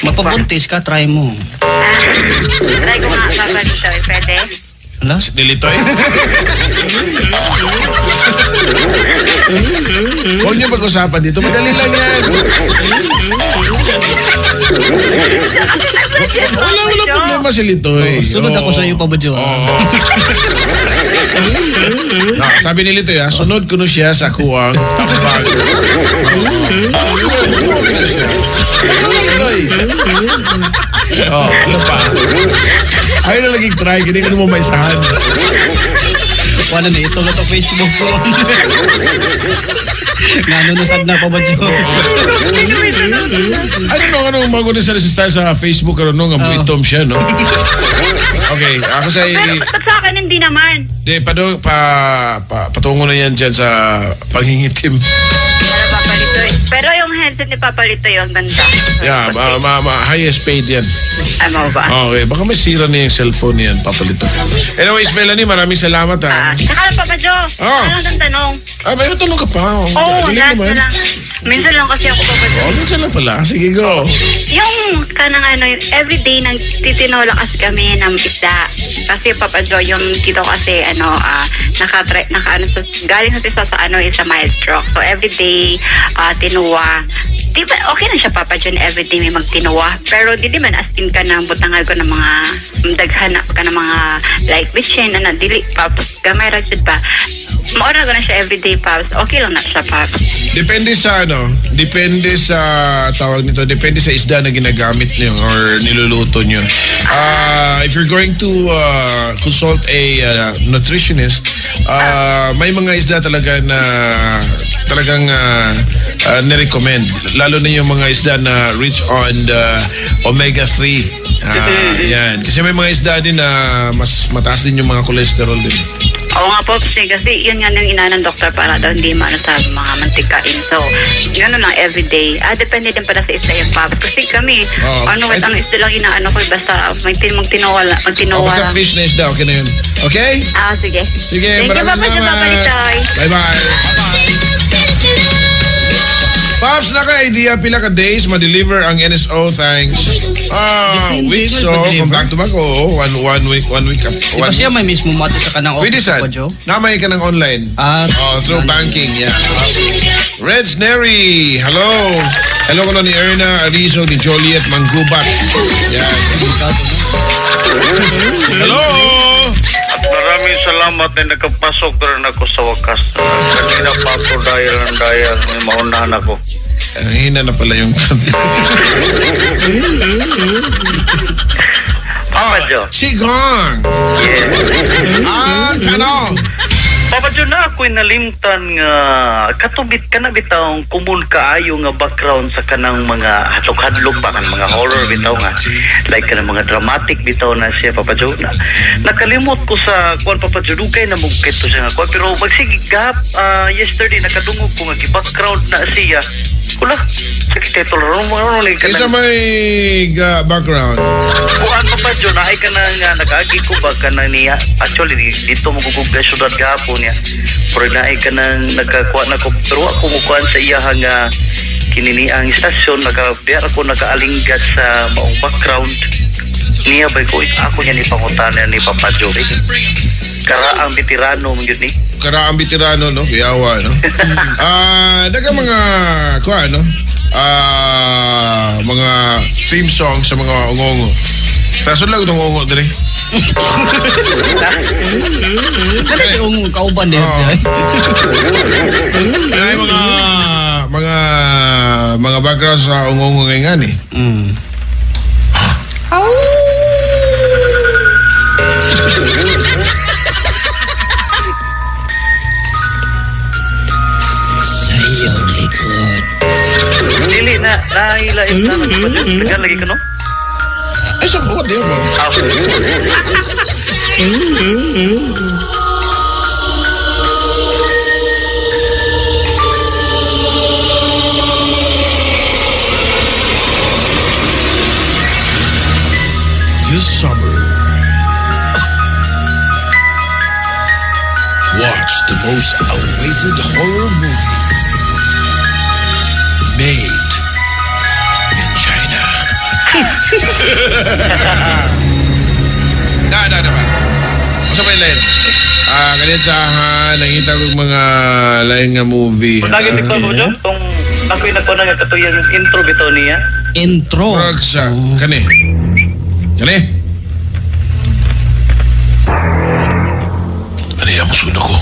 Magpabuntis ka, try mo. Try ko nga, Papa Litoy, pwede? Ala? Nilitoy. Huwag niyo pag-usapan dito. Madali lang yan. Wala problema si Litoy. Sunod ako sa iyo, Papa Joe. Sabi ni Litoy, sunod ko na siya sa kuwang tambag. Sunod ko na siya. Litoy. Ano pa? Ayaw na laging try, hindi ka naman may sahan. Wala na ito na ito Facebook ko. Nanunusad na, Papa Joe. Ano mga sa style sa Facebook, nga buitom siya, no? Okay, ako sa... Pero ba't sa akin hindi naman? Patungo na yan dyan sa panghingitim. Para Papa Litoy. Pero yung headset ni Papa Lito yung ganda. Yeah, highest paid yan. Ano ba? Okay, baka may sira na yung cellphone yan, papalito. Anyways, Melanie, maraming salamat ha. Saka lang, Papa Joe. Anong tanong? May tanong ka pa. Galing lahat naman. na lang. Minsan lang kasi ako, Papa Joe. Minsan lang pala. Sige, go. Yung kanang yung everyday nang titinola kasi kami ng isda. Kasi Papa Joe, yung dito kasi galing sa sa mild stroke. So everyday tinuwa. Di ba okay na siya Papa Joe everyday may magtinuwa. Pero di man as in ka na butangal ko ng mga daghanap ka ng mga like bitchin na dili Paps gamay ra jud ba. Maura ko na siya everyday Paps. Okay lang na siya Paps. Depende sa depende sa tawag nito, depende sa isda na ginagamit niyo or niluluto niyo. If you're going to consult a nutritionist, may mga isda talaga na talagang nirecommend. Lalo na yung mga isda na rich on omega-3. Yan. Kasi may mga isda din na mas mataas din yung mga cholesterol din. Oo nga po, kasi yun nga nang inanan doktor para daw hindi maano sa mga mantikain. So, gano'n lang everyday. Depende din pala sa isda yung Paps. Kasi kami, ang isda lang inaano ko, basta magtinowa Basta fish na isda, okay na yun. Okay? Sige. Sige, thank you, Papa Joe, Papa Litoy. Bye-bye. Paps, naka-idea pila ka days ma-deliver ang NSO, thanks. Week so, kung back to back, one week. Di ba siya may mismo mato sa kanang Pwede office, sad. Papa Joe? Namay ka ng online. Through banking, yeah. Reds Neri, hello. Hello ko na ni Erna Arizo, ni Joliet Manggubat. Yan. Hello. At maraming salamat na nakapasok na rin ako sa wakas. Kanina pa ako dahil may maunahan ako. Ang hina na pala yung Papa Joe. Sigong. Tanong. Papa Joe, na ako'y nalimtan nga katubit ka na bitaw kumun kaayo nga background sa kanang mga hadlok-hadlok pa kan mga horror bitaw nga like kanang mga dramatic bitaw na siya Papa Joe. Nakalimot ko sa kuan Papa Joe dugay na mugkit to siya nga kuan pero magsigigap yesterday nakadungog ko nga gi-background na siya. Kula, sakit ito lang. Isa may background. Kuhan Papa Joe, naay ka na nga nag-agi ko ba ka na niya. Actually, dito magugugda syudad gahapon niya. Pero naay ka na nagkakuha na ko. Pero ako mukuhan sa iya nga kinini ang istasyon. Nagabiyar ako nag-aalinggad sa maong background. Niya ba ko, ako niya ni pangutanan ni Papa Joe. Karaang veterano mo yun ni. Karaang veterano, no? Yawa, no? Daga mga, mga theme song sa mga ungongo. Tasod lang itong ungongo, dali. Kaya yung kauban din. Ay, mga background sa ungongo ngayon eh. Sa'yo likod. Dili na, nailain na Papa Joe. Tagal lagi ka no? Ay, sa buhat, di ba? This summer, watch the most awaited horror movie made in China. Naman. Masa may lain? Ganyan sa nakita ko mga lain nga movie. Lagi ni Papa Joe, kung ako'y nagpunang nga katuyang intro bitaw niya. Intro. Ragsa. Kani. Ano yan mo suna ko?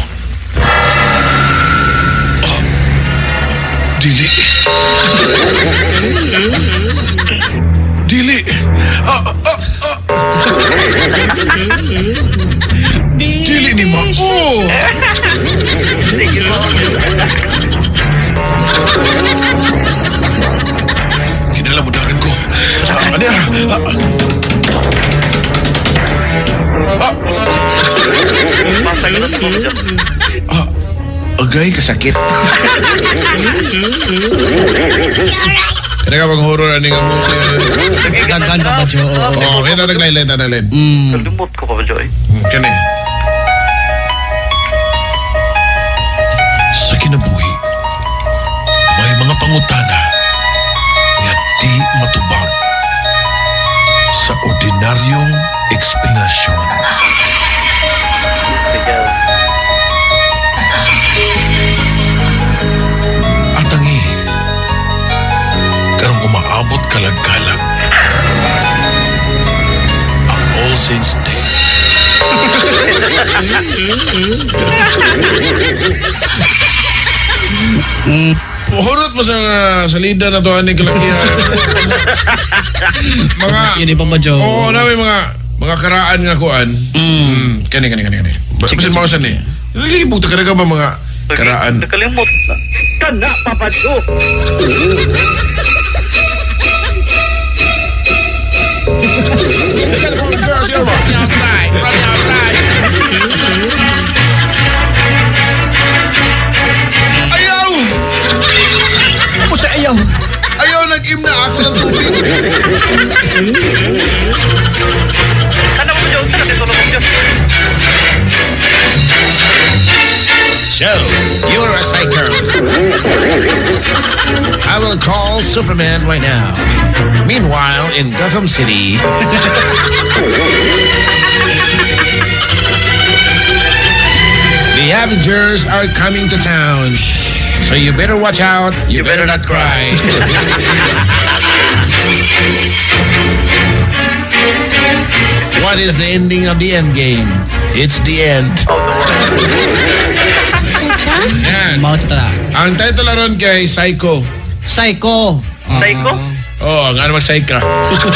Dili. Dili. Dili ni Mao. Kinalamudagan ko. Ano yan? Basta ka na sa Papa Joe. Ang Dugay kasakit. Kaya ka bang horror ani nga mo? Gaghan Papa Jo. Oh, kaya naglaylay tanalin. Kalimot ko, Papa Joy. Kani. Sa kinabuhi, may mga pangutana nga di matubag sa ordinaryong eksplanasyon. At tangi, karong umaabot kalag-kalag ang All Saints Day. Hurot mo sa salida na to ani kalakihan. Mga Yun Papa Jo. oo na may mga karaan nga kuan. Kani. Basin mo sa ni. Nalilibot ka ba mga karaan? Nakalimot na. Kana, Papa Jo. Girls, you're running outside. Ayaw! Ako sa ayaw. Ayaw, nag-im na ako ng tubig. Ano, Papa Jo? Sana dito lang, Papa Jo. So, you're a psycho. I will call Superman right now. Meanwhile, in Gotham City... the Avengers are coming to town. So you better watch out. You better not cry. What is the ending of the end game? It's the end. Yan. Mga tata. Ang title na ron kay Psycho. Psycho. Psycho? Oh, nga naman Psycho. Psycho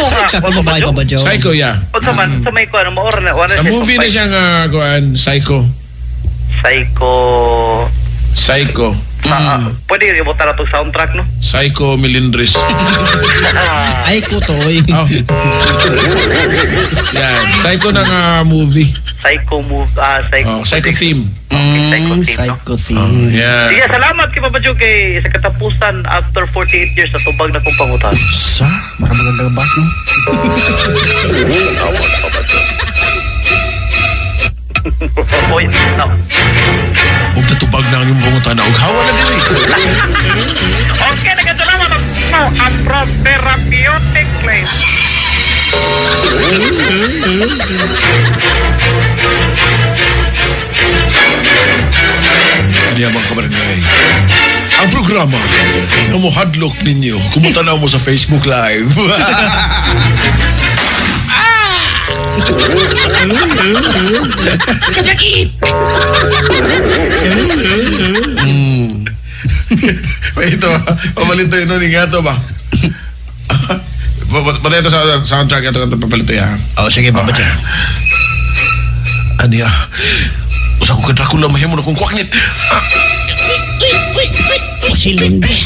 nga. Psycho kung babae Papa Jo. Psycho, yeah. Pag saman, sa may kuha, maura na. Sa movie na siya nga, kuan, Psycho. Psycho. Pwede rin ibutan na itong soundtrack, no? Psycho Melindres. Ay kutoy. Oh. Yan. Psycho na nga movie. Psycho move, Psycho. Oh, Psycho theme. Psycho theme, no? Psycho theme. Yan. Sige, salamat kay Papa Jo kay sa katapusan after 48 years na tubag na kong pangutan. Sa? Maraming gandang bas, no? Oy, no. Huwag natubag na ang iyong pangutan na. Huwag hawa na din eh. Okay, nagkasalamat ako ang pro-therapeutic claim. Hindi mga kabarangay. Ang programa na mo hadlock ninyo, kumutanaw mo sa Facebook Live. Kasakit! Wait, ito, papalito yun ni nga ito ba? Patay ito sa soundtrack, ito papalito yan. Oh, sige Papa Jo. Aniya, usa ko ka Dracula, mahimo na kong kwaknit. O si Lindy.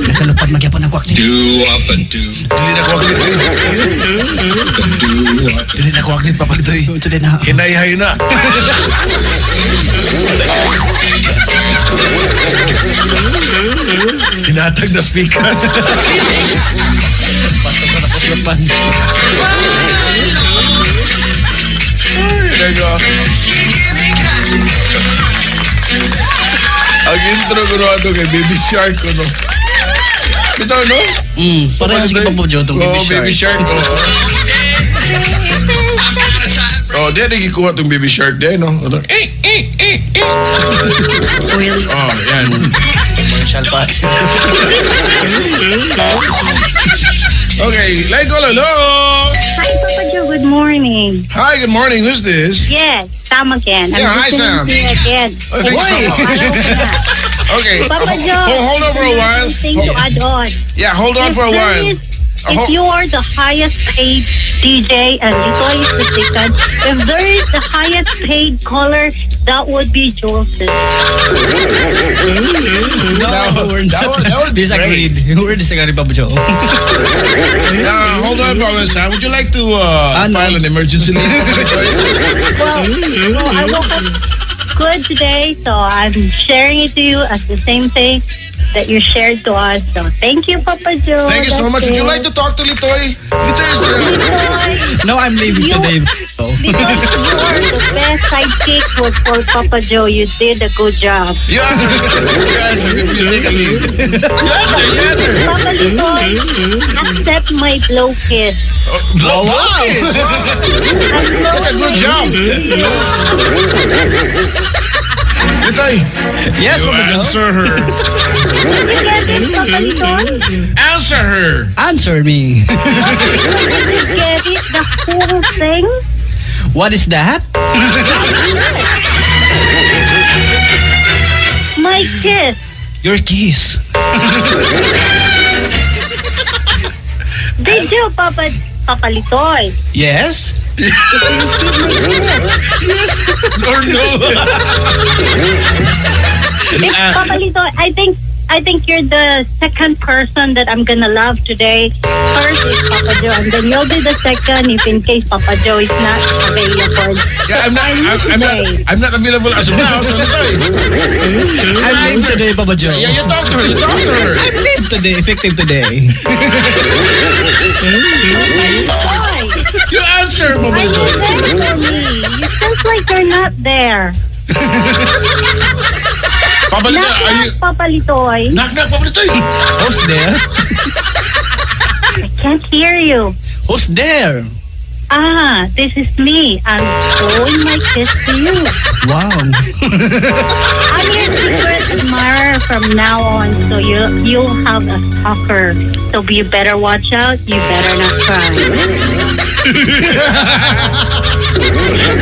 Nasa lupad magyapon ang kwaknit. Dili na kwaknit eh. Dili na kwaknit, papalito eh. Ito din na. Hinay-hay na. Hinatag na speakers. Pasok ko na po lupan. Ang intro ko na ito kay Baby Shark ko, no? Ito, no? Parehas kay Papa Jo itong Baby Oo, Shark. Baby Shark, oh. Oh, di na gikuha itong Baby Shark din, no? Ito, Really? Oh, yan. Commercial pa. Okay, like all hello. Hi, Papa Joe. Good morning. Hi, good morning. Who's this? Yes, Sam again. Yeah, hi, Sam. To you again. Oh, thank you so much. Okay, Papa Joe. hold on for a while. Thing to add on. Yeah, hold on for a while. If you are the highest paid DJ, and Litoy is the second. If there is the highest paid caller, that would be Joseph. No, we're not. That would be disagreed. We're disagreed, Papa Joe. Hold on, Papa Sam. Would you like to no. file an emergency leave? Well, I woke up good today, so I'm sharing it to you as the same thing that you shared to us. So thank you, Papa Joe. Thank you so That's much. Would you it. like to talk to Litoy? Litoy is Litoy, No, I'm leaving You- today. because you are the best sidekick for Papa Joe. You did a good job. you answer. You take a leave. You answer. Papa Litoy, accept my blow kiss. Blow kiss. That's a good job. Litoy, Yes, you Papa Joe. answer her. Did you get it, Papa Litoy? Answer her. Answer me. Did you get it, the whole thing? What is that? My kiss. Your kiss. Did you, Papa Litoy? Yes? Did you receive my kiss? Or no? It's Papa Litoy, I think you're the second person that I'm gonna love today. First is Papa Joe, and then you'll be the second if in case Papa Joe is not available. Yeah, I'm not available as of now, so Litoy. I'm leaving today, Papa Joe. Yeah, you talk to her. You talk to her. I'm leaving today, effective today. Why? You answer, Papa Are you Litoy. there for me? You seems like you're not there. Papa Litoy, Knock, are you... knock, Papa Litoy. Knock, knock, Papa Litoy. Who's there? I can't hear you. Who's there? Ah, this is me. I'm showing my kiss to you. Wow. I'm your secret admirer from now on, so you'll have a stalker. So you better watch out. You better not cry.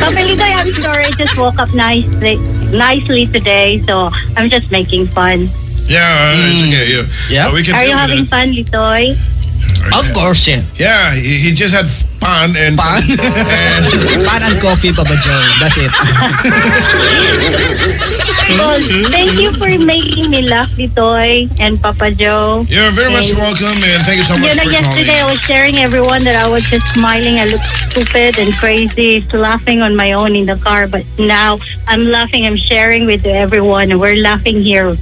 Papa Litoy, I'm sorry. I just woke up nicely today, so I'm just making fun. Yeah, it's okay. Yeah. We can Are you deal with having it. fun, Litoy? Of course, yeah. Yeah, he just had pan and... Pan? and Pan and coffee, Papa Joe. That's it. Well, thank you for making me laugh, Litoy and Papa Joe. you're very much And- welcome, and thank you so much You know, for yesterday I calling. was sharing everyone that I was just smiling. I looked stupid and crazy, laughing on my own in the car. But now I'm laughing. I'm sharing with everyone, and we're laughing here.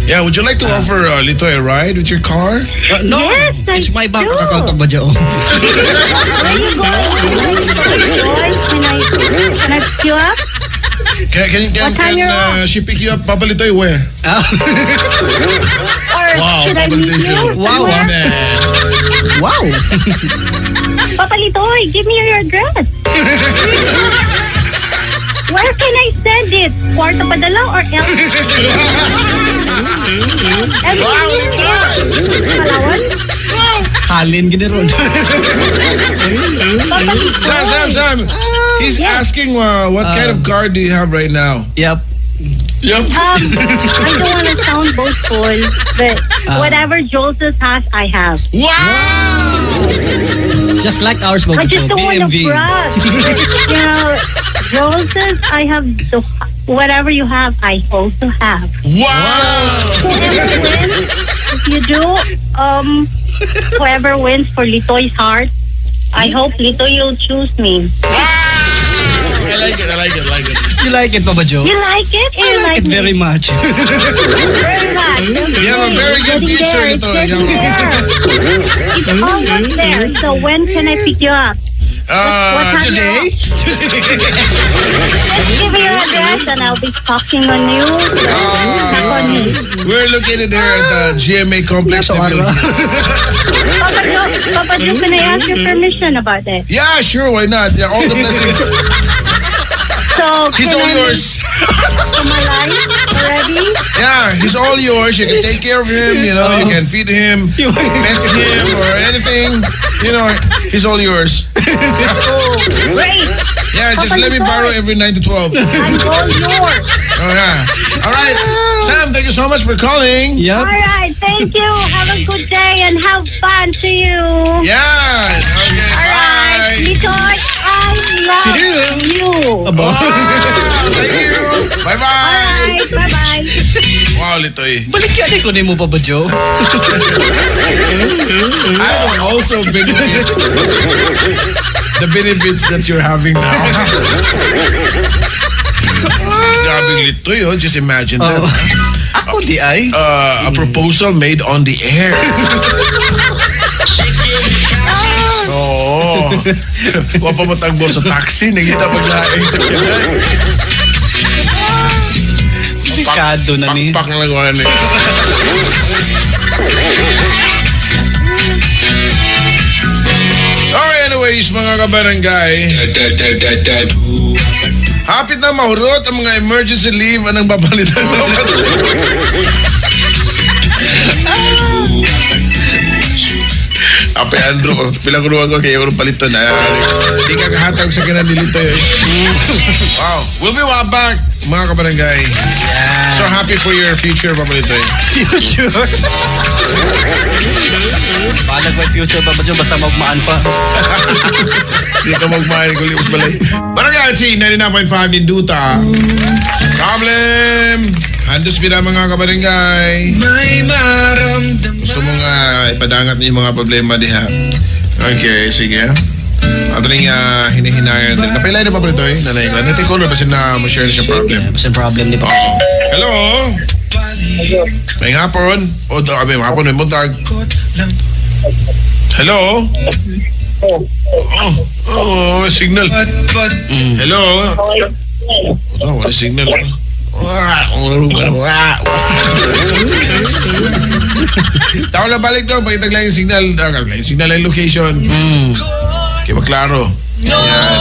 Yeah, would you like to offer Litoy a ride with your car? No, Yes, I it's my bank do. account, Papa Joe. Where are you going? Can I pick you up? What time you're off? she pick you up, Papa Litoy, where? Or should I Papa meet Litoy. you? Wow, Where? Man. Wow. Papa Litoy, give me your address. Where can I send it? Kwarto Padala or El? Wow, Palawan? Halin giniron. Papa Litoy. Sam. He's asking what kind of car do you have right now? Yep. Yep. I don't want to sound boastful, but whatever Joseph has, I have. Wow! Just like ours, Papa I just Joe. don't want to BMV. brag. But, you know, Joseph, I have whatever you have, I also have. Wow! Whoever wins, if you do, whoever wins for Litoy's heart, I hope Litoy will choose me. I like it. You like it, Papa Joe? You like it? I like it very much. Very much. You have a very good Getting future, there, Litoy. it's getting there. It's almost there. So when can I pick you up? What time Today? Let's give me your address and I'll be talking on you. Talk on you. We're located here at the GMA complex. Nato, ano? Papa Joe, can I ask your permission about that? Yeah, sure, why not? Yeah, all the blessings. So, He's can all I yours. to my life already? Yeah, he's all yours. You can take care of him, you know, you can feed him, pet him, or anything. You know, he's all yours. Oh, great. Yeah, just Papa let me Litoy. borrow every 9 to 12. I'm all yours. Oh, yeah. All right. Sam, thank you so much for calling. Yep. All right, thank you. Have a good day and have fun. See you. Yan. Okay, All right, bye. Litoy, I love you. Aba. Thank you. Bye-bye. All right, bye-bye. Wow, Litoy. Balik yan ko ni mo, Papa Joe. I will also benefit the benefits that you're having now. Grabing Litoy, oh. Just imagine that. Ako di ay. A proposal made on the air. Oo. Huwag pa matagbo sa taxi. Nagita maglaing sa kinay. Delikado na ni. Pakpak na lang wala eh. Okay, anyways, mga kabarangay. Hapit na mahurot ang mga emergency leave anang babalitan mo. Ape Andrew, pilang kuruan ko kaya yung palito na. Hindi ka kahatag sa kinanilito yun. Wow. We'll be right back, mga kabarangay. Yeah. So happy for your future, Papalito. Future. Palag may future, Papa Joe, basta magmaan pa. Hindi ka magmahal ko liwas balay. Barangay T, 99.5 din Duta. Problem! Handos pila mga kabarangay. Gusto mo nga ipadangat niyo yung mga problema diha. Okay, sige. Ato rin hinahinayan din. Napailay na pa ito eh. Nanay ko. Natin color kasi na mo share na siya problem. Basta problem ni Papa. Hello? May hapon. O do kami hapon may buntag. Hello? Oh, signal. Hello? Oh, wala signal. Tao na balik daw. Pakitag lang yung signal. Yung signal yung location. Kaya maklaro. Yan.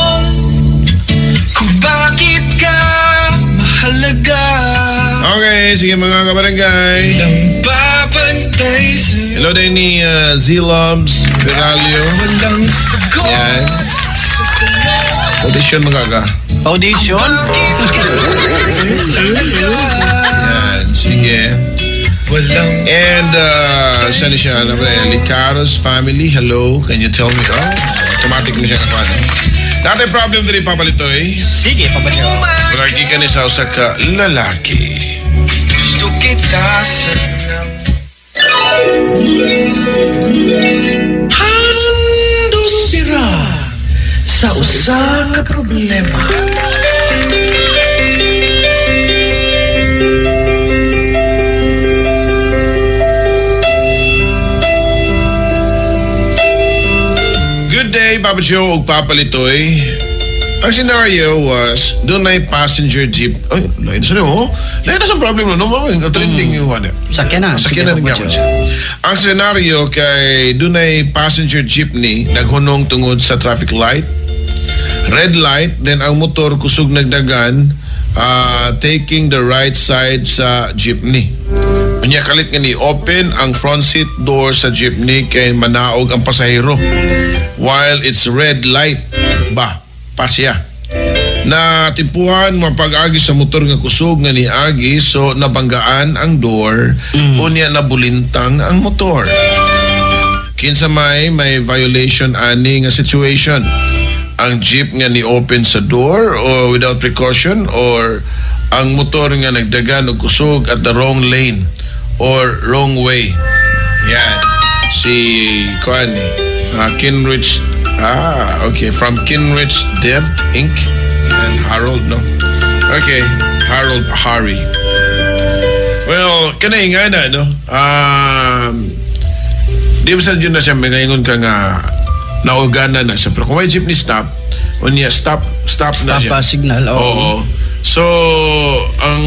Kung bakit ka mahalaga. Okay, sige mga kabarangay. Walang babantay sa'yo. Hello din ni Z-Lobs Peralio. Walang sagot. Yan. Audition magaga. Audition? Yan, sige. Walang And, saan siya? Licaros family, hello. Can you tell me? Oh, automatic na siya kakwada. Dati problem din papalitoy. Sige, Papa Joe. Lagi ka ni sa usa ka lalaki. gusto kita sanang. Handos sira sa usa ka problema. Good day, Papa Joe ug Papa Litoy. Ang scenario was, doon na passenger jeep. Ay, lain na sa mo. Lain na sa problem no. Ang trending yung ano. Sakyanan. Sakyanan ng gamon siya. Ang scenario kay doon na passenger jeepney naghunong tungod sa traffic light. Red light, then ang motor kusog nagdagan taking the right side sa jeepney. Unya kalit nga ni open ang front seat door sa jeepney kay manaog ang pasahero. While it's red light, pasya. Na timpuhan mapag-agi sa motor nga kusog nga ni agi so nabanggaan ang door unya nabulintang ang motor. Kinsa may violation ani nga situation. Ang jeep nga ni open sa door or without precaution or ang motor nga nagdagan og kusog at the wrong lane or wrong way. Yan. Si Kwani Kinrich okay, from Kinrich Dev Inc. And Harold, no? Okay, Harold Hari. Well, kanay nga na, no? Di ba sa dyan na siya, may ngayon ka nga naugana na siya. Pero kung may jeepney stop, unya stop na siya. Stop signal, Oo. So, ang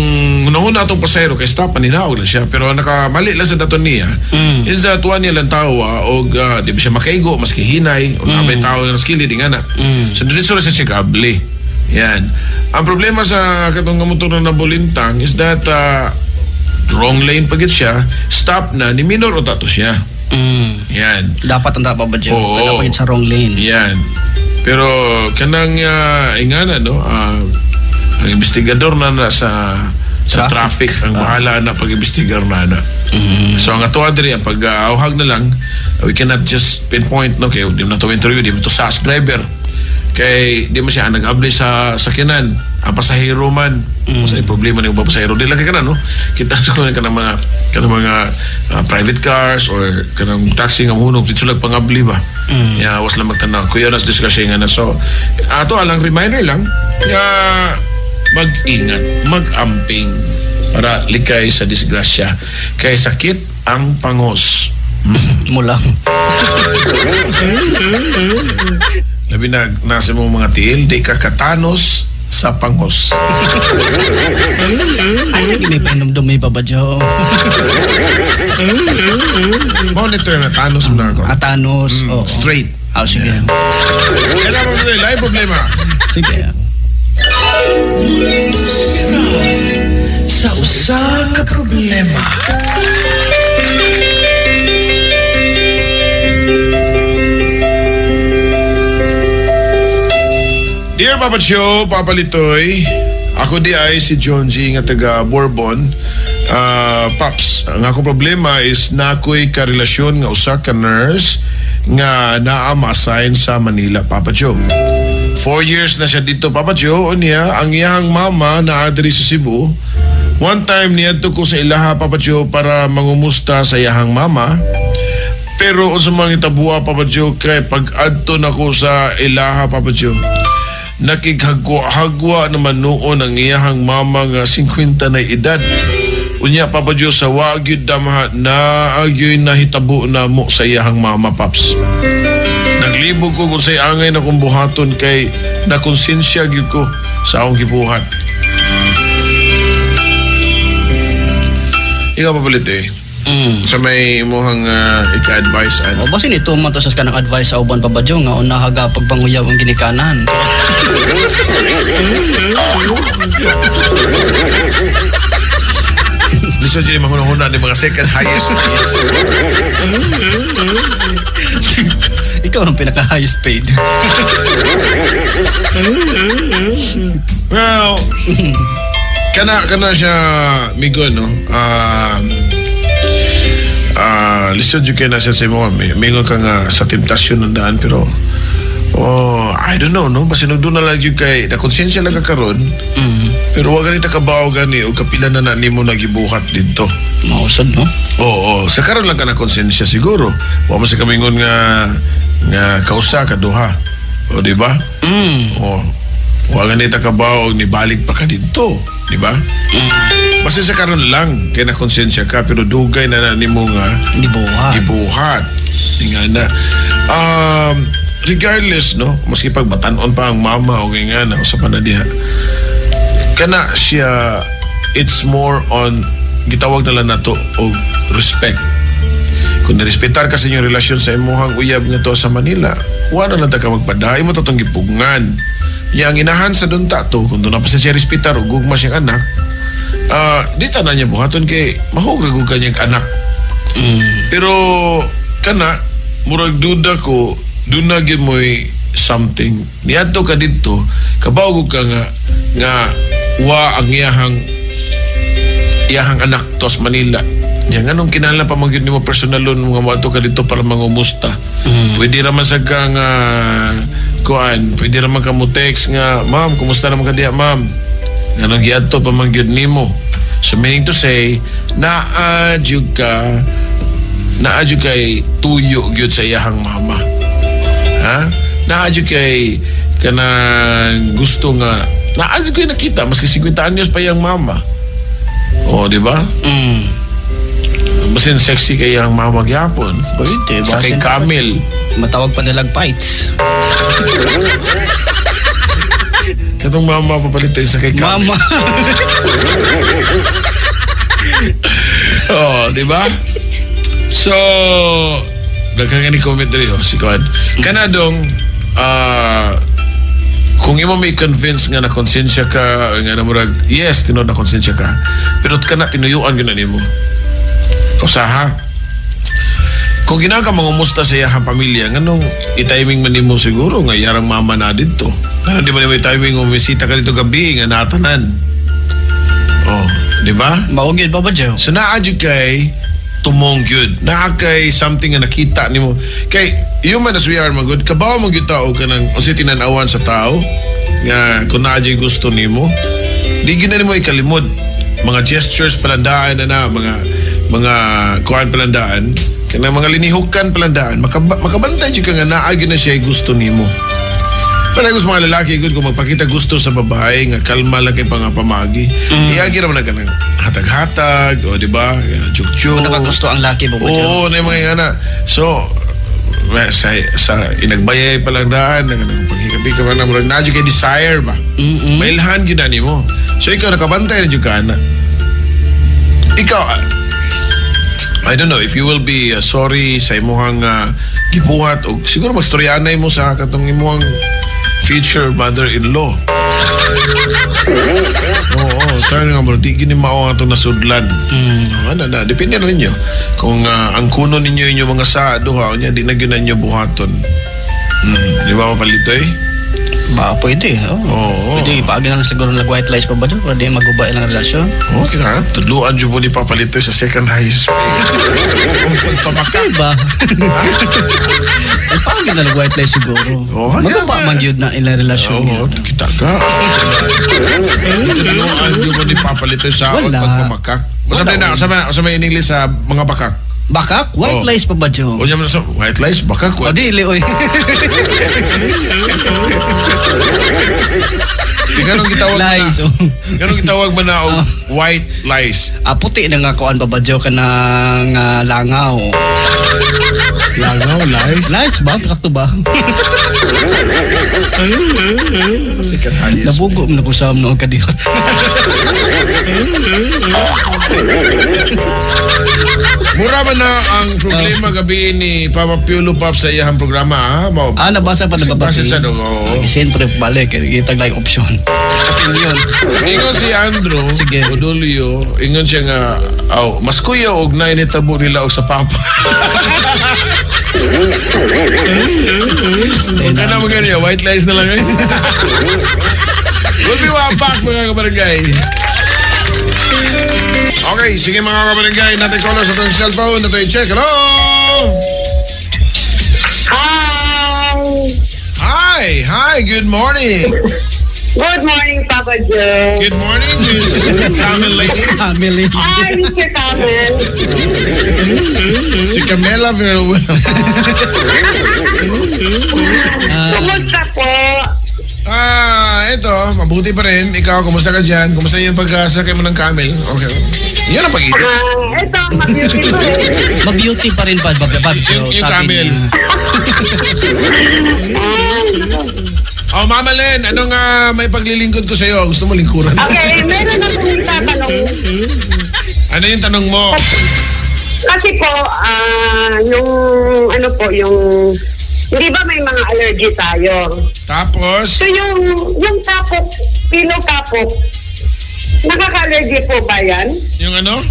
unang-una itong pasayro kay stop, paninawag na siya. Pero nakamali lang sa daton niya is that one niya lang tawa o di ba siya makaigo, maski hinay, o may tao ng skilid, nga na. So, diretso na siya gabli. Yan. Ang problema sa katong motor na nabulintang is that wrong lane pagit siya, stop na, ni minor o tato siya. Yan. Dapat ang dapat ba dyan? Oo. Dapat sa wrong lane. Yan. Pero kanang ingana, no? Ang investigador na sa sa traffic ang bahala na pag-imbestigar na. So ang ato adri ang pag-auhag na lang, we cannot just pinpoint no kay di mo na to interview, di mo to SAS driver. Kay di mo siya nag-abli sa sakyanan, ang pasahero man. Sa problema ng pasahero di lang kay kana no. Kita sa kanang mga private cars or kanang taxi nga munog dito lag pangabli ba. Ya was lang magtanaw. Kuya nas discussion nga na. So ato alang reminder lang nga mag-ingat, mag-amping para likay sa disgrasya. Kay sakit ang pangos. Mulang. Labi na nasa mo mga tiil, di ka katanos sa pangos. Ay, lagi may painumdum may babadyo. Monitor na tanos mo na ako. Atanos. Straight. Sige. Kailangan mo na live problema. Sige. Sa usa ka problema. Dear Papa Joe, Papa Litoy, ako di ay si John G nga taga Bourbon. Paps, ang akong problema is na ako'y karelasyon nga usa ka nurse nga naa ma-assign sa Manila, Papa Joe. 4 years na siya dito, Papa Joe. O niya, ang iyang mama na adri sa Cebu. One time niadto ko sa ilaha, Papa Joe, para mangumusta sa iyang mama. Pero sa mga itabuha, Papa Joe, kay pag-adto na ko sa ilaha, Papa Joe, nakighagwa naman noon ang iyahang mama nga 50 na edad. Unya, Papa Joe, sa wagyud damha na agyoy nahitabo na mo sa iyahang mama, Paps. Naglibog ko kung sa'y angay na kong buhaton kay nakonsensya gyud ko sa akong gibuhat. Ikaw papalit sa may imuhang ika-advise O basin ito man to sa kanang advice sa uban Babadyo nga unahaga pagpanguyaw ang ginikanan. Liso dyan yung mahunahuna ng mga second highest. Ikaw ang pinaka-highest paid. Well, kana siya migo, no? Listen dyan kayo na siya sa mo. Mingon ka nga sa temptasyon ng daan, pero I don't know, no? Basta nung doon na lang yung kay nakonsensya lang ka karon, pero wag ganita kabaw gani o kapila na ni mo nagibuhat dito. Mausad, no? Oo, sa karon lang ka na konsensya siguro. Wa mo sa kamingon nga kausa ka duha. O di ba? O wag ganita kabaw ni balik pa ka dito, di ba? Basta sa karon lang kay na konsensya ka pero dugay na nimo nga gibuhat. Nga na regardless, no, maski pag batanon pa ang mama o nga na sa panadiha, kana siya, it's more on gitawag na lang nato og respect. Kung nirespetar ka sa inyong relasyon sa imuhang uyab nga to sa Manila, wala na ta ka magpadahay mo tatong gipugngan. Yang inahan sa doon tato, kung doon na pa siya respetar o gugma siyang anak, di tanan niya buhaton kay mahugregog kanyang anak. Pero kana murag duda ko doon na mo'y something niadto ka dito kabawag ka nga wa ang iyahang anak tos Manila. Yan anong kinahanglan pa magyud nimo personalon nga moadto ka dito para mangumusta. Pwede ra man sa kang pwede ra man ka mo text nga, ma'am, kumusta naman ka diha, ma'am? Anong giadto pa magyud nimo. So meaning to say, naadyo kay tuyo gyud sa iyahang mama. Ha? Naadyo kay kanang gusto nga naadyo kay nakita maski 50 anyos pa yang mama. O, di ba? Basin sexy kay yang mama gyapon. Pwede, sa kay Camille. Matawag pa nilag fights. Katong mama papalitin sa kay Camille. Mama. Oh, di ba? So, nagkang ni comment rin si Kwan. Kanadong, kung imo may convince nga na konsensya ka, nga na murag, yes, tinod na konsensya ka, pero ka na tinuyuan yun na nimo. Usaha. Kung ginaka mangumusta sa iyang pamilya, nganong i-timing man nimo siguro nga yarang mama na dito. Nga di ba may timing umisita ka dito gabi nga natanan. Oh. Di ba? Maugid, Papa Joe. So naadyo kay tumong gyud. Naa kay something nga nakita nimo. Kay human as we are magud, kabaw mo gyud tao kanang usi tinan-awan sa tao nga kung naadyo gusto nimo. Di gyud na nimo ikalimod. Mga gestures palandaan na mga kuan palandaan, kanang mga linihukan palandaan, makabantay gyud ka nga naadyo na siya gusto nimo. Pero gusto mga lalaki good kung magpakita gusto sa babae nga kalma lang kay pamagi. Iyagi naman na kanang hatag-hatag o di ba? Chuk-chuk. Kung nakagusto ang laki mo ba? Oo, na yung mga yana. So, sa inagbayay palang daan, paghikapika pa naman, nadyo kay desire ba? Mailhan ginani mo. So, ikaw nakabantay na dyan ka na. Ikaw, I don't know if you will be sorry sa imuhang gibuhat o siguro magstoryanay mo sa katong imuhang future mother-in-law. Oo, tayo nga mo, di gini mao atong nasudlan. Depende na ninyo. Kung ang kuno ninyo inyong mga duha, di na gyud ninyo buhaton. Di ba mapalito eh? Ba, pwede. Pwede, paagi na siguro nag-white lies pa ba doon? Pwede magubay ng relasyon? Oo, kita tudluan dyan mo di papalito sa second highest pay. Pagpamakay ba? Paagi na nag-white lies siguro. Magubay man yun na ilang relasyon. Oo, kita ka. Tudluan dyan mo di papalito sa pagpamakak. Masa may in English sa mga bakak? Bakak? White lies pa ba dyan? O dyan mo na sa white lies? Bakak? O di, oy. Ganong gitawag lies, na. Ganong gitawag man na white lies. Puti na nga kuan pa ba dyan ka ng langaw. Langaw, lies? Lies ba? Sakto ba? Second highest. Nabugo mo na kung saan noong kadiyot. Mura man na ang problema gabi ni Papa Piolo Pop sa iyahang programa, ha? Nabasa pa Basa sa siyempre balik, itag lang option. Opinion. Ingon si Andrew, sige. Odolio, ingon siya nga, mas kuya og na initabo nila og sa Papa. Ano mo ganyan, white lies na lang eh. We'll be wapak mga kabarangay. Okay, sige mga kabarangay, natin caller sa itong cellphone, natin i-check. Hello! Hi, good morning. Good morning, Papa Joe. Good morning, Miss Family. Hi, Mr. Camel. Si Camela very well. Kumusta po? Ito, mabuti pa rin. Ikaw, kumusta ka dyan? Kumusta yung pagkasakay mo ng camel? Okay. Yan ang pag-ibig. Ito, mag-beauty po eh. Mag-beauty pa rin pa, yung camel. Mama Len, anong may paglilingkod ko sa'yo? Gusto mo lingkuran? Okay, meron akong itatanong. Ano yung tanong mo? Kasi po, yung hindi ba may mga allergy tayo? Tapos? So yung tapok, pillow tapok, nakaka-allergy po ba yan? Yung ano?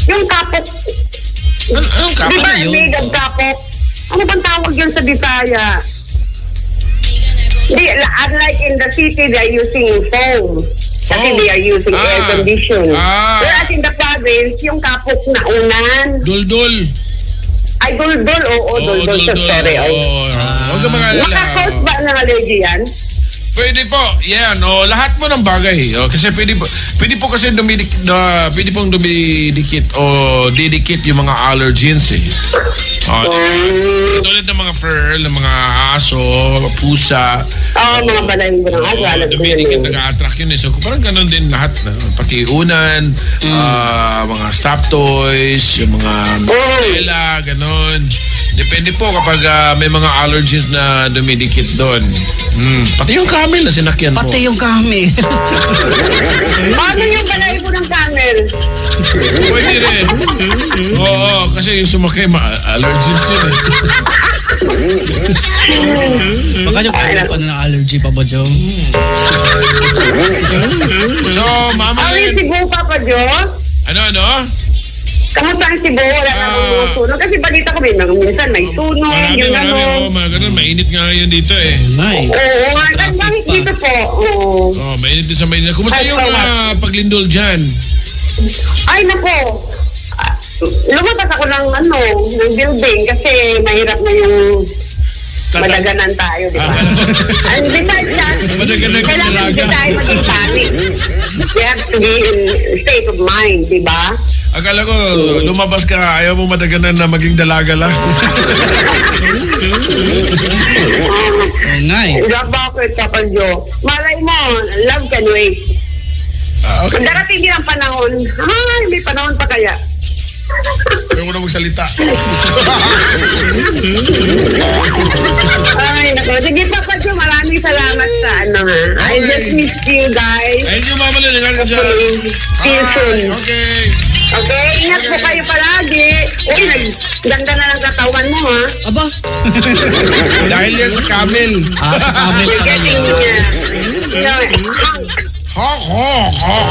Yung tapok. Anong tapok? Di ba made of tapok? Ano bang tawag yun sa Bisaya? Unlike in the city, they are using foam. Kasi they are using air condition. Whereas in the province, yung tapok na unan. Duldul. Ay, duldul. Duldul. Sorry. Huwag ka mag-alala. Makakause ba ng allergy yan? Pwede po. Yan. Lahat po ng bagay. Kasi pwede po kasi pwede pong dumidikit o didikit yung mga allergens eh. Tulad ng mga fur, ng mga aso, pusa. Mga balay mo ng aso. Dumidikit, nag-a-attract yun eh. So parang ganun din lahat. Pakiunan, mga stuffed toys, yung mga tela, ganun. Depende po kapag may mga allergens na dumidikit doon. Pati yung camel na sinakyan mo. Pati yung camel. Paano yung balay mo ng camel? Pwede rin. Oo, kasi yung sumakay, allergens yun eh. Baka yung camel pa na allergy pa ba, Joe? So, Mama Len. Ang Cebu, Papa Joe? Ano? Kamusta ang Cebu? Wala na akong sunog. Kasi balita ko, minsan may sunog. Mga ganun. Mainit nga ngayon dito eh. Oo, bakit dito po? Mainit din sa Maynila. Kumusta yung paglindol dyan? Ay, nako. Lumabas ako ng building kasi mahirap na yung madaganan tayo, di ba? And besides that, kailangan hindi tayo maging panic. We have to be in state of mind, di ba? Akala ko, lumabas ka, ayaw mo madaganan na maging dalaga lang. Ngay. Bakit, Papa Joe? Malay mo, love can wait. Okay. Darating din ang panahon. Ay, may panahon pa kaya. Ayaw mo na magsalita. Ay, naku. Sige, Papa Joe, maraming salamat sa I just missed you guys. Thank you, Mama Lynn. Ingat ka dyan. See you soon. Okay. Okay, ingat po kayo palagi. Uy, ganda na ng katawan mo, ha? Aba. Dahil yan sa camel. Sa camel pala yun. Honk, honk, honk.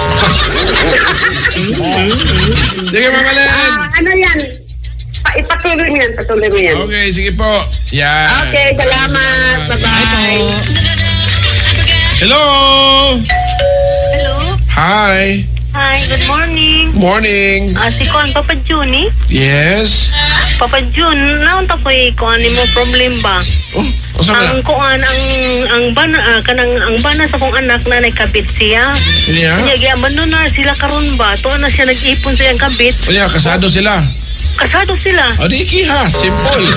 Sige, Mama Lynn. Ano yan? Ipatuloy mo yan, patuloy mo yan. Okay, sige po. Yan. Okay, salamat. Bye-bye. Hello. Hello? Hi. Hi, good morning. Morning. Si Kon, Papa June, eh? Yes. Papa June, naon ta ko'y kuan mo problem ba? Oh, saan Ang kuan ang bana sa kong anak na nakabit siya. Yeah. Kanya giamano na sila karon ba? Tuwa na siya nag-ipon sa iyang kabit. O niya, kasado sila. Kasado sila. O di ikiha, simple.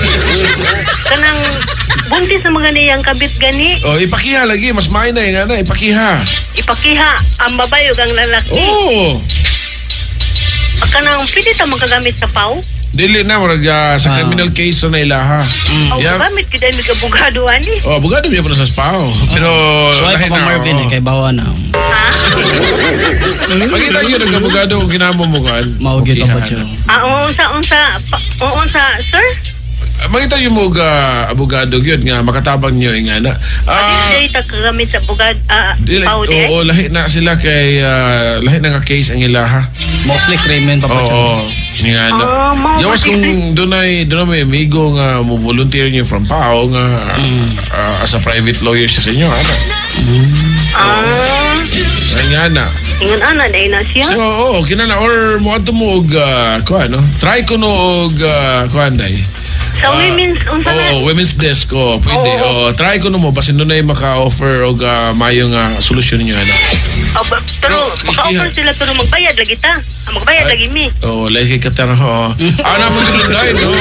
Kanang buntis na mga niyang kabit gani. O ipakiha lagi, mas main na yung ipakiha. Ipakiha ang babae ug ang lalaki. Oo. Kanang pwede ta magagamit sa pau? Dili na, sa criminal case na ilaha. Yeah. Gamit kita may kabugado ani. Oh, abogado niya po na sa SPAO. Pero So ay pa Marvin kay bawa na. Pagkita niyo nag-abogado kung kinamo mo kan. Maugi to pa siya. Unsa, sir? Makita niyo mo abogado gyud nga makatabang niyo ingana. Dili ta kagamit sa bugad pau di. Oo, lahi na sila kay lahi na nga case ang ilaha. Mostly crimen pa pa siya. Oo. Ingana. Yawas kung dunay may amigo nga mo volunteer niyo from PAO nga as a private lawyer siya sa inyo, ano? Ingana. Ingon ana dai na siya. So, kinana or mo adto mo og kuan no? Try ko no og kuan dai. Sa women's unsa na? Women's desk pwede. Try ko no mo basin dunay maka-offer og mayong solusyon niyo ano. Pero maka-offer sila pero magbayad lagi ta. Magbayad lagi mi. Lagi ka tara ho. Na mo gid no.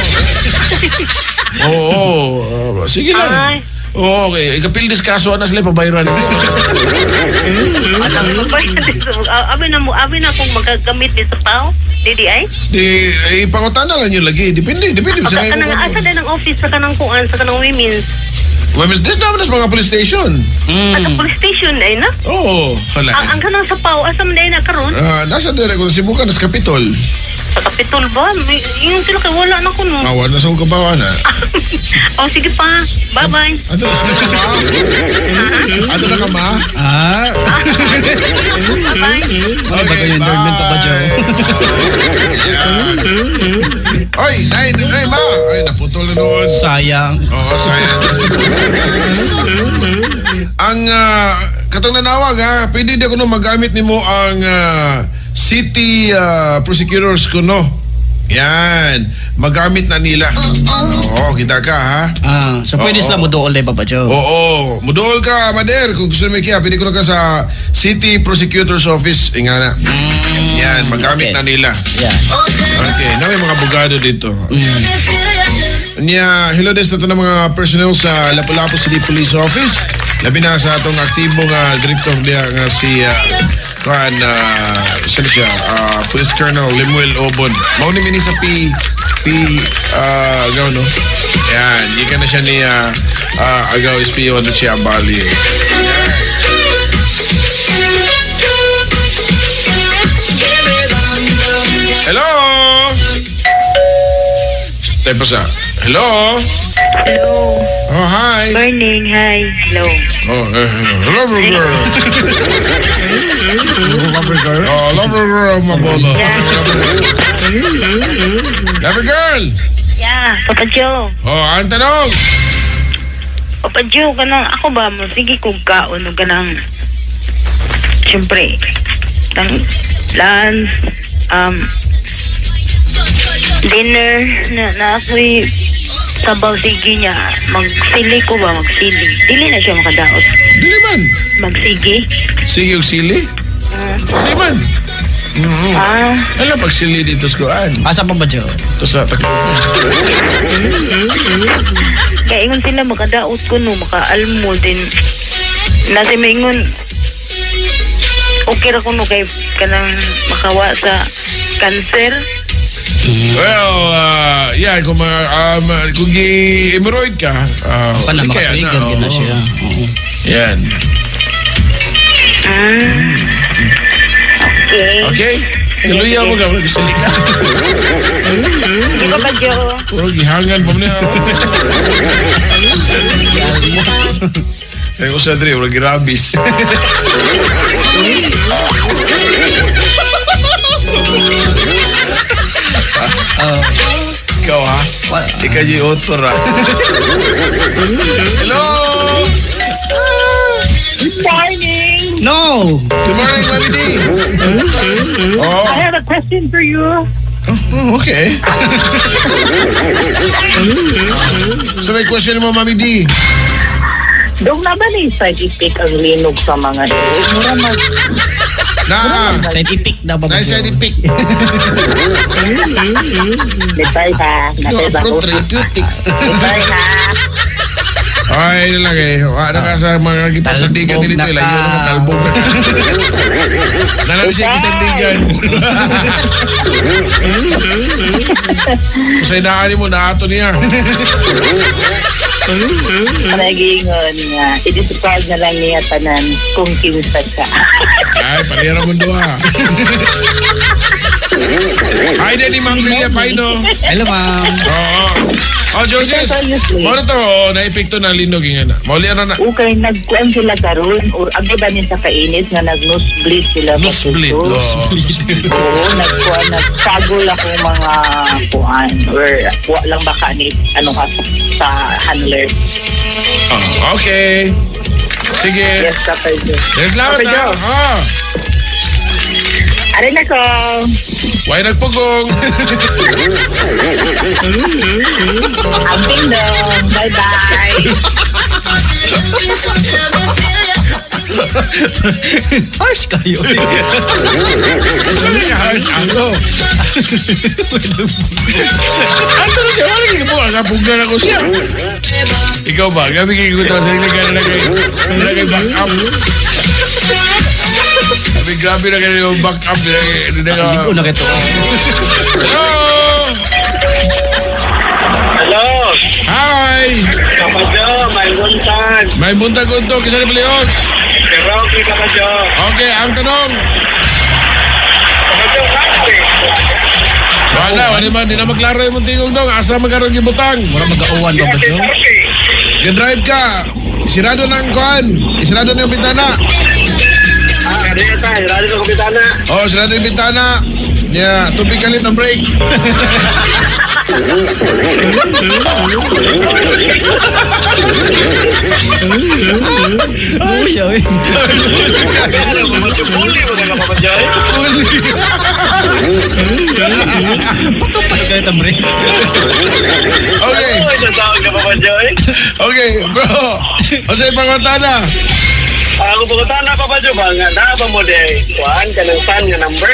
Sige lang. Okay, ikapil kaso na sila pabayran. Abi na kung magagamit din sa pao. Di ay? Di ipangutan na lang yun lagi. Depende sa kanang asa din ang office sa kanang kuan sa kanang women's. Women's desk naman sa mga police station. Sa police station ay na? Oo, hala. Ang kanang sa pao asa man na karon? Nasa dire ko si Bukan sa Kapitol. Sa Kapitol ba? Yung sila kay wala na kuno. Wala sa kong kabawa na. Sige pa. Bye-bye. Ato na ka ma? Bye-bye. Ano ba yung environment pa ba dyan? Oy, nay ma. Ay, naputol na doon. Sayang. Oo, sayang. Ang katong nanawag pwede di ako no magamit nimo ang city prosecutors ko no. Yan, magamit na nila. Kita ka So pwede sila mudool din pa ba dyan? Oo, mudool ka, Mader. Kung gusto mo kaya, pwede ko na ka sa City Prosecutor's Office. Ingana. Yan, magamit na nila. Yeah. Okay, na may mga abogado dito. Hello des na ito ng mga personnel sa Lapu-Lapu City Police Office. Labi na sa atong aktibong director niya nga si Police Colonel Lemuel Obon. Mauni mini sa agaw no. Yan, di ka na siya ni agaw SPO ano siya Bali. Hello. Tayo pa sa. Hello. Hello. Oh, hi. Morning, hi. Hello. Lover girl. Lover girl? Lover girl, mabolo. Lover girl. Yeah, Papa Joe. Ang tanong. Papa Joe, kanang ako ba mo? Sige kong kaon o kanang siyempre, lunch, dinner na ako'y sabaw sige niya. Magsili ko ba? Magsili. Dili na siya makadaot. Dili man. Magsige. Sige yung sili? Dili man. Alam, pagsili dito sa kuan. Asa pa ba, Jo? Ito sa Kaya ingon sila makadaot ko no, makaalmo din. Nasa maingon, okay ra ko no kay kanang makawa sa cancer. Well, yeah, kung i-hemorrhoid ka, Baka na makatrigger gina siya. Yan. Okay? Naluya mo ka, nagsalita ka. Di ba ba, Jo? Puro gihangan pa mo niya. Ay, usa dre, wala girabis. Ikaw ha? Ikaw yung author ha? Hello! Good morning. No! Good morning, Mami D. I have a question for you. Oh, okay. So may question mo, Mami D. Doon na ba ni scientific ang linog sa mga mura mag... Scientific daw ba? Scientific. Detay ha. Therapeutic. Detay ha. Ay, lang eh. Wala ka sa mga gipasandigan nito. Layo na ka, talbog na ka. Nalang siya gisandigan. Sa inaani mo, naato niya. Panagingon nga. I-describe na lang niya tanan kung kinsa ka. Ay, palira mo doon ha. Hi, Daddy Mang Lilia Paino. Hello, ma'am. Oo. Oh, Joseph, mo na to, naipikto ng linog yung ana. Mauli na na. Okay, nagkuhan sila karon or abi ba sa kainit nga nag-nosebleed sila. Nosebleed. Oo, nagkuhan, nagpagol ako mga kuhan or wa lang baka ni ano ka sa handler. Oh, okay. Sige. Yes, Kapay Jo. Yes, salamat Kapay Jo. ha. Aray na ko. Why nagpugong? Abing dong. Bye-bye. Harsh kayo. Saan ka harsh ako? Ano na siya? Wala ka po. Kapugnan ako siya. Ikaw ba? Gabi kikikutan sa nilagay back up. Grabe na kayo yung back up. Hindi ko na kito. Hello! Hello! Hi! Kapadyo, may buntag. May buntag-untog. Kisa ni Palion? Pero okay, Kapadyo. Okay, ang tanong. Kapadyo, kasi. Wala man. Di na maklaro yung muntingong dong. Asa magkaroon yung butang. Mura mag-auwan ba ba, Jo? G-drive ka. Isirado na ang kuhan. Isirado na yung bintana. Kaya tayo, lalo na kumitana. Oh, sirado yung bintana. Yeah, tubig kalit ang brake. Uy, uy. Puli mo na Kapadyo. Bato pa kayo tamre. Okay. Ay, natawag ka Kapadyo. Okay, bro. O sa'yo pangutana. Ako pagkutana Kapadyo ba nga na ba mo de kuhaan ka ng san nga number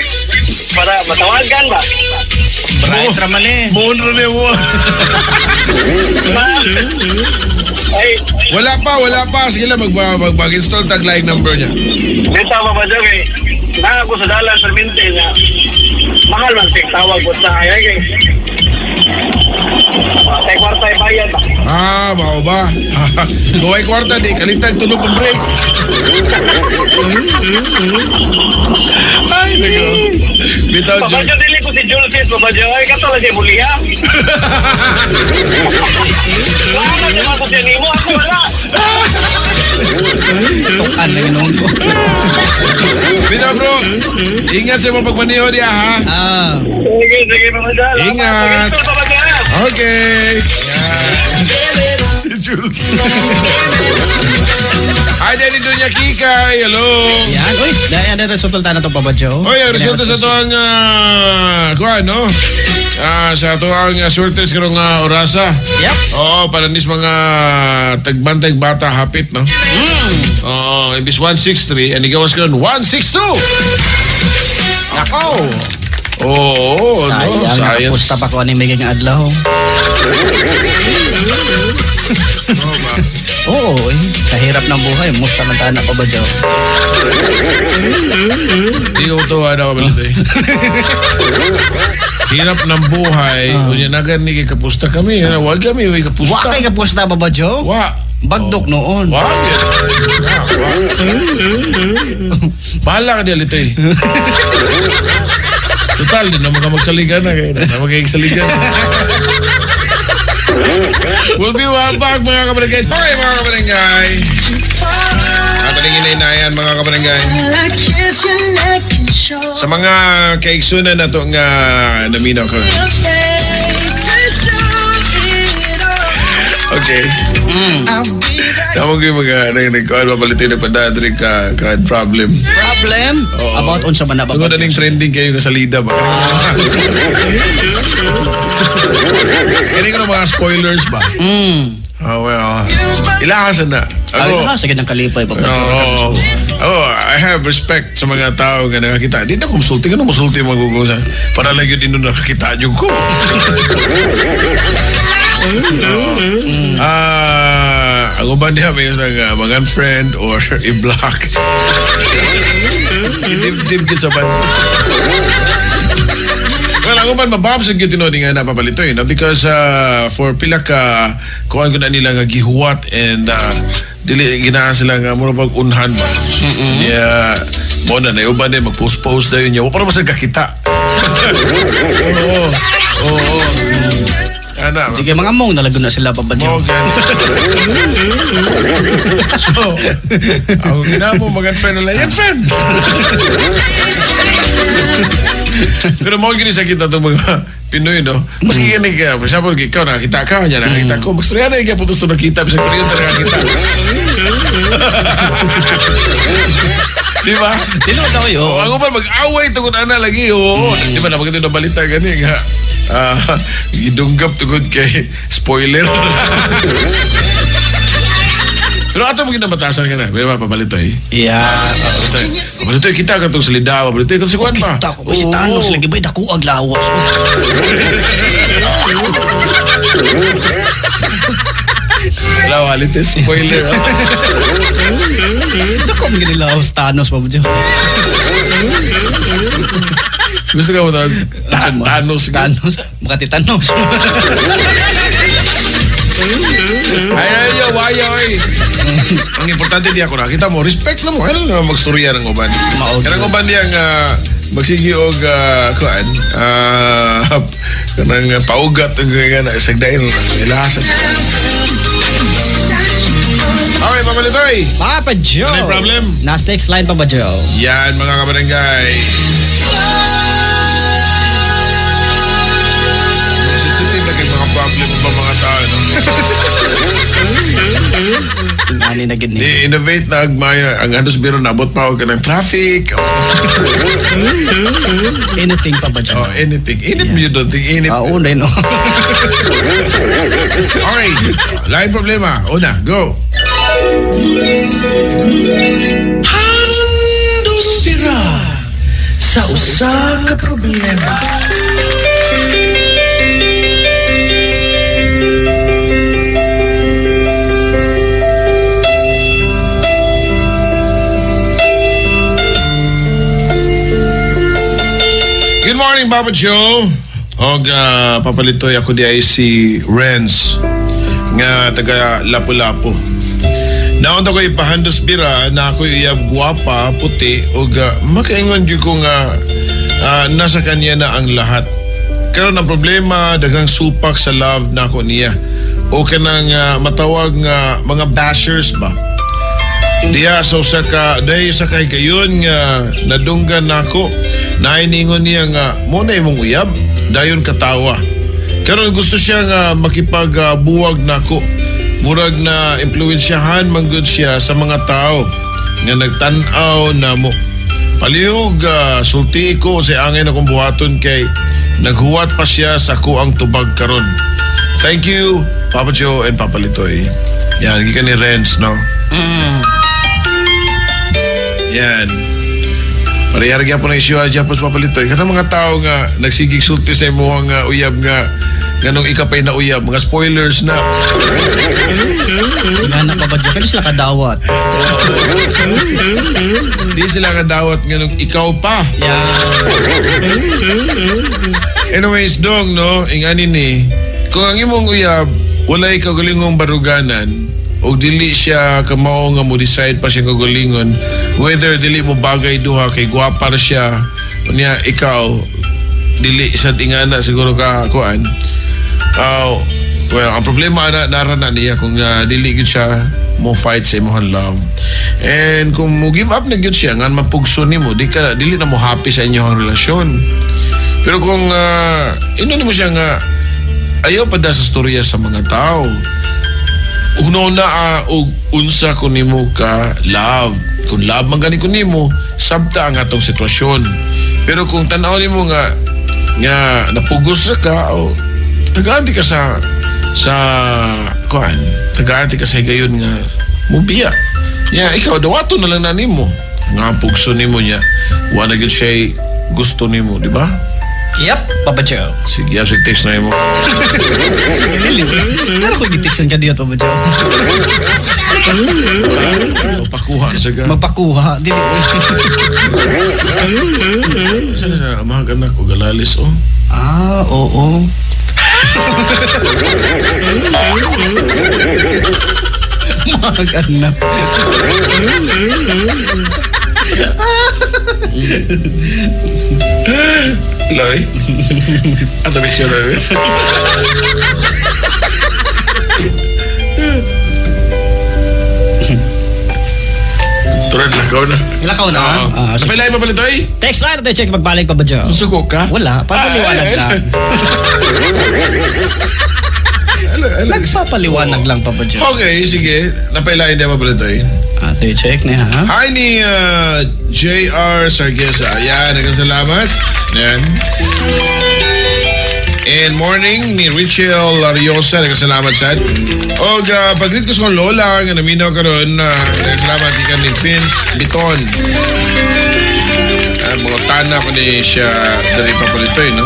para matawagan ba? Bright raman eh. Monro niya mo. Ay, Wala pa. Sige lang, mag-install tag-line number niya. dito Kapadyo kay na ako sa dalan permente nga mahal man ting tawag ko sa ay kay tay kwarta bayad ba? Mao ba? Kuway kwarta di, kalintag tunog ang brake. Ay, nako. Bitaw, John. Papadyo dili ko si Julcis Papadyo ay kato lagi buliya. Wala naman ko siya nimo ako wala. Tukan na ganoon ko. Bitaw, bro. Ingat sa mga pagmaniho niya, ha? Sige Papadyo. Ingat. Papadyo. Okay. Yeah. Jules. Hi, Daddy Dunya Kikay. Hello. Yan. Uy, dahil ang resulta na ito, Papa Joe. Oy, ang resulta sa ito ang, no? Sa ito ang surtes karong orasa. Yep. Oo, para nis mga tagbantay bata hapit, no? Oo, ibis 163, and igawas ka nun, 162! Nako! Oo, no? Sayang, nakapusta pa ko ni Megan ng adlaw. Oo, sa hirap ng buhay, musta man tayo na, Papa Joe. Hindi ko ito, kapalit eh. Hirap ng buhay, unya nagan ni kapusta kami. Wag kami, may kapusta. Wa kay kapusta, Papa Joe? Wa. Bagdok noon. Wag yan. Bahala ka niya, Lito eh. Total, di naman ka magsaligan na. Di naman kayo magsaligan. We'll be right back, mga kabarangay. Okay, mga kabarangay. Ating inay-inayan, mga kabarangay. Sa mga kaiksunan na ito nga naminaw ka. Okay. Tama ko yung mga nagkakaal mapalitin na padadrik ka problem. Problem? Oo. About unsa man na ba? Tungod na ning trending kayo nga salida ba? Kaya ko ng mga spoilers ba? Well, ilahasan na. Sige ng kalipay, Papa. I have respect sa mga tao nga nakakita. Di na kumsulti ka na musulti magugusan. Para lang yun din nung nakakita yung ko. Ang uban niya may isang mga friend or i-block. Idib-dib sa ban. Well, ang uban mababsag yung tinoding nga napapalito no? Because for pila ka kuhaan ko na nila nga gihuwat and dili ginahan sila nga muna pag-unhan ba. Yeah, mo na uban din mag-post-post na yun niya. Para masag kakita. Oo. Hindi kayo mga mong nalago na sila, Papa Joe. So, ako ginamo mga friend nila, yan friend. Pero mo gini sa kita itong mga Pinoy, no? Mas kikinig ka, masyapon ikaw, nakakita ka, kanya nakakita ko. Mas tuloy na ikaw putos ito nakita, bisa ko rin nakakita. Di ba? Dino na kayo. Ako pa mag-away ito kung ana lagi. Di ba napagkita na balita gani nga. Idunggap tugod kay spoiler. Pero ato mo kinabatasan ka na. May mga pabalito eh. Yeah. Pabalito kita ka itong salida. Pabalito ka si Juan pa. Kita ko ba si Thanos lagi ba? Daku aglawas. Wala, walit eh. Spoiler. Daku ang ginilawas Thanos, Papa Joe. Gusto ka mo tawag Thanos. Makati Thanos. Ay, waya, ay. Ang importante di ako nakita mo, respect na mo. Ano na magstorya ng uban? Kaya ng uban diya nga magsigi og kuan kanang paugat ng nga sagdain ilahasan. Okay, Papalitoy. Papa Joe. Ano yung problem? Nasa next line, Papa Joe. Yan, mga kabarangay. Sensitive na kayo mga problem ba mga tao, no? Nani na gini. I-innovate na agmaya. Ang halos biro nabot pa ka ng traffic. Anything, Papa Joe. Oh, anything. Init mo yun doon. Init. Unay, no? Okay. Lain problema. Una, go. Handos sira sa usa ka problema. Good morning, Papa Joe. Og papalitoy ako di ay si Renz nga taga Lapu-Lapu. Naon ko ipahandos bira na ako iyab guwapa, puti og makaingon gyud ko nga nasa kanya na ang lahat. Karon ang problema daghang supak sa love na ako niya. O kanang matawag nga mga bashers ba. Diya sa dahi sa kay kayon nga nadunggan nako. Nainingon niya nga mo na imong uyab dayon katawa. Karon gusto siya nga makipagbuwag nako murag na impluwensyahan man gud siya sa mga tao nga nagtan-aw na mo. Palihog sulti ko sa angin akong buhaton kay naghuwat pa siya sa kuang tubag karon. Thank you, Papa Joe and Papa Litoy. Yan, gikan ni Renz, no? Yan. Parehar po na isyo adya po sa Papa Litoy. Kata mga tao nga nagsigig sulti sa imuhang uyab nga ganong ikapay na uyab, mga spoilers na. Nga na Papa Joe, kaya sila kadawat. Hindi sila kadawat ganong ikaw pa. Anyways, dong, no? Ingani ni, kung ang imong uyab, walay kagalingong baruganan, o dili siya kamao nga mo decide pa siya kagalingon, whether dili mo bagay duha, kay guwapa na siya, niya ikaw, dili sa tingana siguro ka kuan. Well, ang problema na narana niya kung dili gud siya mo fight sa imong love. And kung mo give up na gud siya nga mapugso nimo, dili na mo happy sa inyong relasyon. Pero kung mo siya nga ayaw pa da sa storya sa mga tao, uno na og unsa ko nimo ka love. Kung love man gani ko nimo, sabta ang atong sitwasyon. Pero kung tan-aw nimo nga napugos ra ka o tagaan ka sa kuan, tagaan ka sa gayon nga mubiya. Ikaw dawato na lang na nimo. Nga pugso nimo niya. Wa na gyud siya gusto nimo, di ba? Yep, Papa Joe. Sige, text na mo. Pero kung gitiksan ka diyan, Papa Joe. Mapakuha na sa ka. Mapakuha. Dili ko. Saan na mahag anak o galalis, oh? Oo. Mahag anak. Loy? Ato bisyo na rin? Turad, lakaw na. Lakaw na? Napilay mo pala ito eh? Text na ito, check magbalik, Papa Joe. Suko ka? Wala, papaliwanag lang. Nagpapaliwanag lang, Papa Joe. Okay, sige. Napilay niya mo pala ito eh? Ate, check niya, ha? Hi ni J.R. Sargesa. Yan, nagkasalamat. Yan. And morning ni Richel Lariosa. Nagkasalamat sad. O pag-greet ko sa kong lola nga naminaw ka ron. Nagkasalamat ikan ni Vince Biton. Mga tana ko ni siya dari papalitoy, no?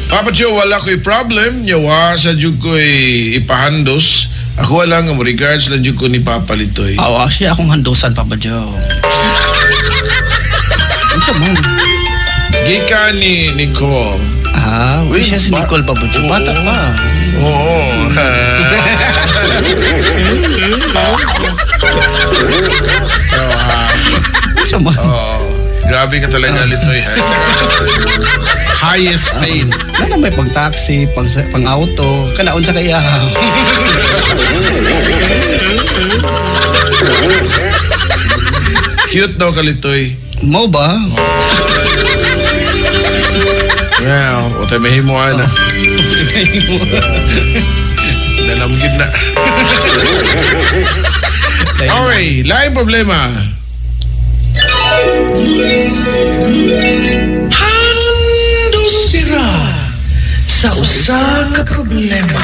Papa Joe, wala ko'y problem. Yawa sa dyan ko'y ipahandos. Ako wala nga mo regards lang dyan ko ni Papa Litoy. Siya akong handusan, Papa Joe. Ano siya mo? Gika ni Nicole. Siya si Nicole, Papa Joe. Bata pa. Oo. Ano siya mo? Grabe ka talaga, Litoy. Highest paid. Ano may pang-taxi, pang-auto, kanaon sa kaya. Cute daw ka, Litoy. Mo ba? Well, o tayo mahimuan na. Nalamgid na. Okay, laing problema. Handos sira sa usa ka problema.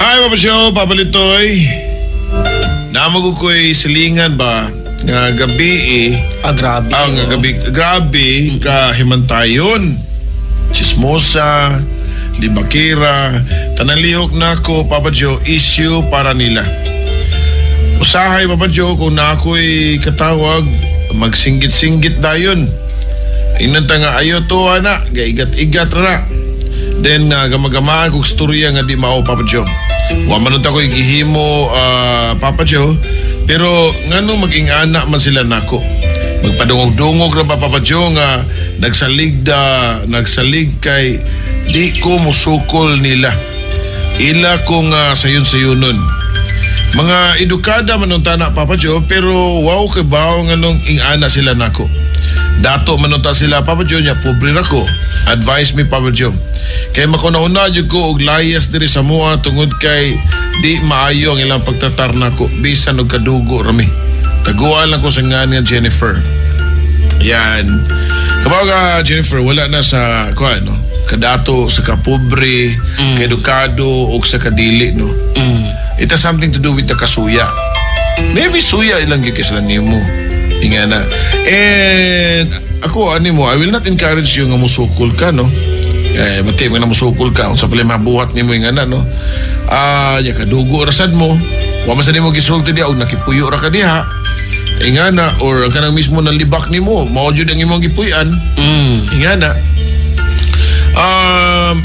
Hi, Papa Joe, Papa Litoy. Namago ko'y silingan ba nga gabi grabe. nga grabe ka himantayon. Chismosa, libakira, tanalihok na ko, Papa Joe, issue para nila. Usahay, Papa Joe, kung na ako'y katawag, magsinggit-singgit dayon. Inanta nga ayo to, anak, gaigat-igat na. Then, gamagamaan kong storya nga di mao, Papa Joe. Wamanot ako'y gihimo, Papa Joe, pero nga nung mag-ingana man sila nako. Magpadungog-dungog na ba, Papa Joe, nga nagsalig kay di ko musukol nila. Ila kong sayon-sayonon. Mga edukada manunta na Papa Joe, pero wow kay bao nganong ingana sila nako. Dato manunta sila Papa Joe nya pobre nako. Advise me Papa Joe. Kay makunauna jud ko og layas diri sa mua tungod kay di maayo ang ilang pagtatar nako bisan og kadugo rami. Taguan lang ko sa nga Jennifer. Yan. Kabaw ka Jennifer, wala na sa kuan no. Kadato sa kapobre, kaedukado o sa kadili no. It has something to do with the kasuya. Maybe suya ilang gikislan nimo. Ingana. And ako ani mo, I will not encourage you nga musukol ka no. Mati mo na musukol ka unsa pala mabuhat nimo ingana no. Ya kadugo rasad mo. Wa man sa nimo gisulti dia og nakipuyo ra ka diha. Ingana or kanang mismo nang libak nimo, mao jud ang imong gipuy-an. Ingana.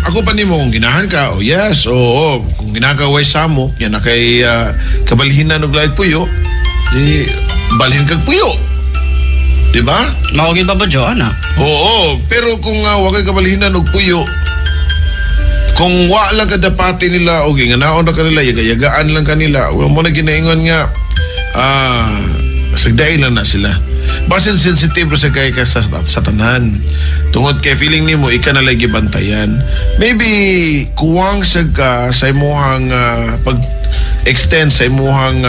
Ako pa nimo kung ginahan ka, yes, oo. Kung ginagaway samok, yan na kay kabalhinan og lahat puyo, di balhin kag puyo. Di ba? Mawagin pa ba, Joanna? Oo, pero kung wag kay kabalhinan og puyo, kung wa lang kadapati nila o ginganaon na kanila, yaga-yagaan lang kanila, mo na ginaingon nga, sagday lang na sila. Basin sensitive sa kay sa tanan. Tungod kay feeling nimo ika na lagi bantayan. Maybe kuwang ka sa imuhang pag-extend sa imuhang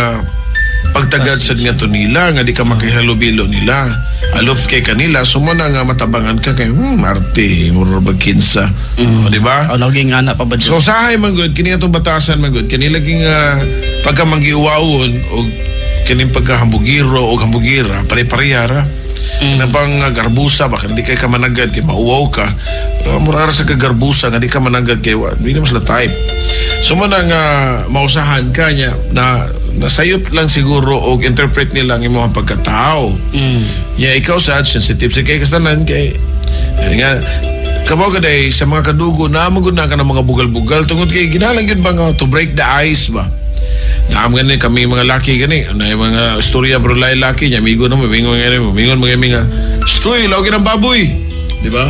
pagtagad sa nga to nila nga di ka makihalubilo nila. Alof kay kanila sumuna nga matabangan ka kay Marte murag kinsa. O di ba? O laging anak pa ba? So sahay man gud kini atong batasan man gud kani laging pagka manggiuwawon og kaning pagkahambugiro o hambugira pare-parehara na pang garbusa baka hindi kay ka managad kay mauwaw ka murara sa kagarbusa nga di ka managad kay hindi naman sila type so man nga mausahan ka niya na nasayop lang siguro o interpret nila ang imong pagkatao ikaw sad sensitive sa kay kastanan kay nga kabaw ka day sa mga kadugo na maguna ka ng mga bugal-bugal tungod kay ginalang yun ba nga to break the ice ba. Naam gani kami mga laki gani na mga istorya bro laki niya amigo na mingon mga stoy lagi ng baboy di ba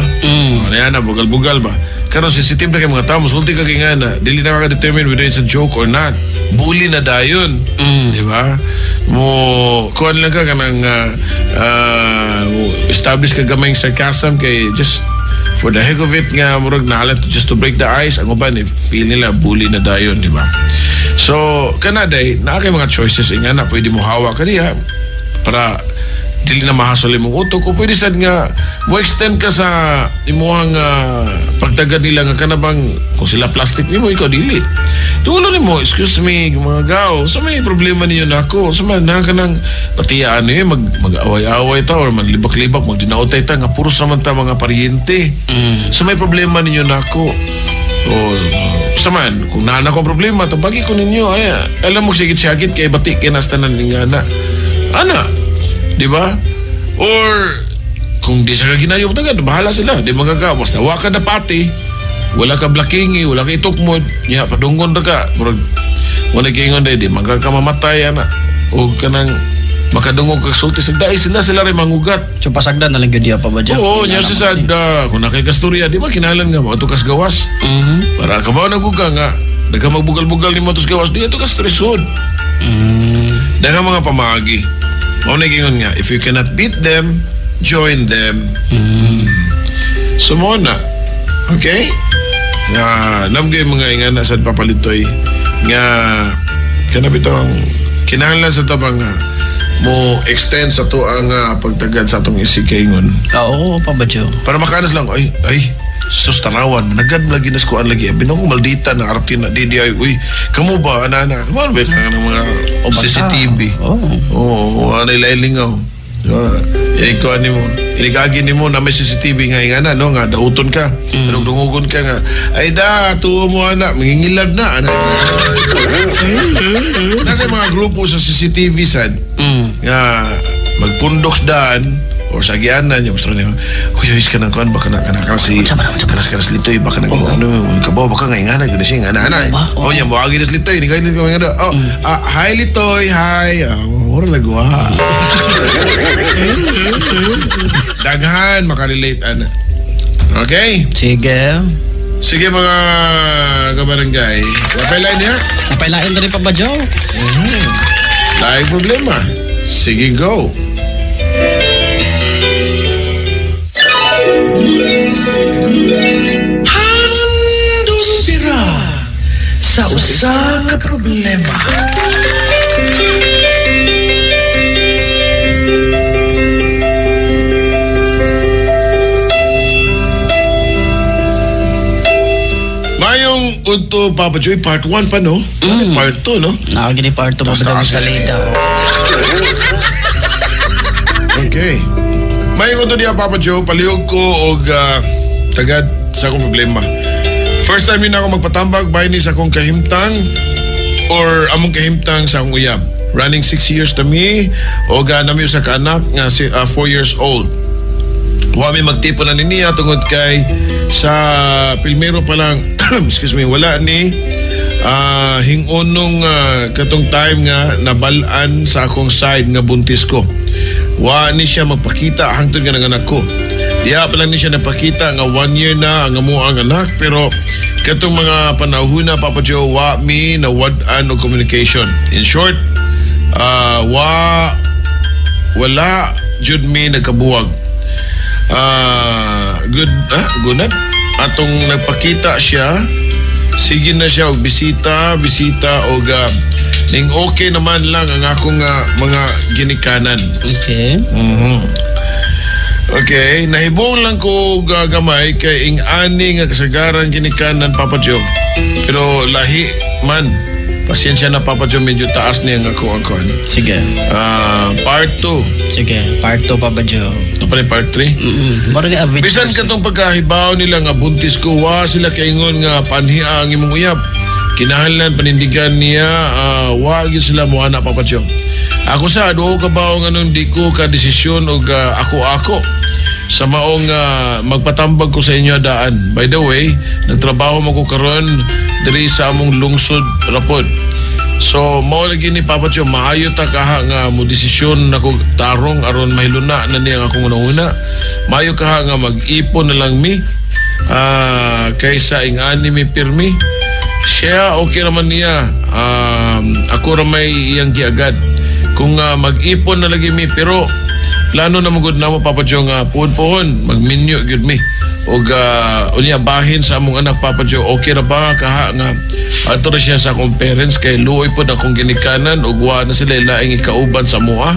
na bugal-bugal ba karon sensitive na kay mga tao musulti ka kay nga dili na ka determine whether it's a joke or not bully na dayon di ba mo kuan lang ka kanang establish ka gamay sarcasm kay just for the heck of it nga murag nahalat just to break the ice ang uban feel nila bully na dayon di ba. So, kanaday, na kay mga choices nga na pwede mo hawak kaniya para dili na mahasol imong utok o pwede sad nga mo extend ka sa imuhang pagtagad nila nga kanabang kung sila plastic nimo ikaw dili. Tulo nimo, excuse me, mga gao, sa may problema niyo nako, sa man na kanang patiyaan niyo mag-away-away ta or man libak-libak magdinaotay ta nga puros naman ta mga paryente. Sa may problema niyo nako. Saman, kung nana ko problema, tabagi ko ninyo, ay, alam mo sigit-sigit kay batik kay nastanan ng ana, di ba? Or, kung di sa kaginayo, bahala sila, di magagawa, basta waka na pati, wala ka blakingi, wala ka itukmod, niya, padunggon na ka, wala kaingon na, di magkaka mamatay, ana, o ka nang, makadungog kagsulti sagday sila rin mangugat so pasagdan na lang gud pa ba dyan oo niya si sada kung nakikastorya di ba kinalan nga mga tukas gawas para ka ba naguga nga daga magbugal-bugal ni mga tukas gawas di ka tukas stresod daga mga pamagi mao na gingon nga if you cannot beat them join them so mo na okay nga namgay mga ingana sad papalitoy nga kanabitong kinahanglan sa tabang mo extend sa to ang pagtagad sa atong isikaingon. Oo, pabadyo. Para makanas lang, ay, sus tanawan, managad lagi nas kuan lagi. Abin ako maldita na arte na di uy, kamo ba, ana, kamo ba ka ng mga CCTV? Oo, anay lailingaw. Ikaw ni mo, iligagi ni mo na may CCTV nga no, nga dauton ka, dungugon ka nga, ay tuo mo anak, mangingilad na, anak. Nasa mga grupo sa CCTV sad, nga magpundoks daan, o sa gianan, yung gusto niya, huyos ka ng kuhan, baka na si, kanas litoy, baka na, kabaw, baka nga ingana, ganda siya, ingana, o niya, buhagi na litoy, hindi ka ingana, hi litoy, hi, mura nagwa. Daghan, makarelate, ana. Okay? Sige. Sige mga kabarangay. Napailain niya? Napailain na rin Papa Joe. Laing problema. Sige, go. Handos sira sa usa ka problema. Mayong unto Papa Joy, part 1 pa, no? Part 2, no? Nakagini part 2 Papa Joe sa Leda. Okay. Mayong unto niya Papa Joe, palihog ko og tagad sa akong problema. First time yun ako magpatambag, bahay ni sa akong kahimtang or among kahimtang sa akong uyab. Running 6 years na mi, o nami sa kaanak nga 4 years old. Wa mi magtipo na niya tungod kay sa pilmero pa lang excuse me, wala ni hingunong katong time nga nabalaan sa akong side nga buntis ko. Wa ni siya magpakita hangtod nga ng anak ko. Diya pa lang ni siya napakita nga 1 year na ang amo ang anak, pero katong mga panahon na Papa Joe, wa mi na wad-an og communication. In short, wala jud mi nagkabuwag. Gunat atong nagpakita siya, sige na siya og bisita og ning okay naman lang ang akong mga ginikanan. Okay. Okay, nahibong lang ko gagamay kay ing-ani nga kasagaran ginikanan Papa Joe. Pero lahi man, pasensya na Papa Joe, medyo taas niya nga ako ang kuhan. Sige. Part 2. Sige, part 2 Papa Joe. Ano pa rin part 3? Maro ni Avid. Bisan katong pagkahibaw nila nga buntis ko, wa sila kaingon nga panhia ang imong uyab. Kinahanglan panindigan niya, wa gyud sila mo anak Papa Joe. Ako sa duo ka ba nga nung di ko ka desisyon og ako sa maong magpatambag ko sa inyo daan. By the way, nagtrabaho mo ko karon diri sa among lungsod Rapod. So mao lagi ni Papa Joe, maayo ta kaha nga mo desisyon nako tarong aron mahiluna na niya akong una. Maayo kaha nga mag-ipon na lang mi kaysa ingani mi pirmi. Siya okay naman niya. Ako ra may iyang giagad. Kung mag-ipon na lagi mi, pero plano na magud na mo Papa Joe nga puhon-puhon magminyo gyud mi og unya bahin sa among anak Papa Joe. Okay ra ba kaha nga ato na siya sa akong parents kay luoy pod akong ginikanan ug wa na sila laing ikauban sa moa.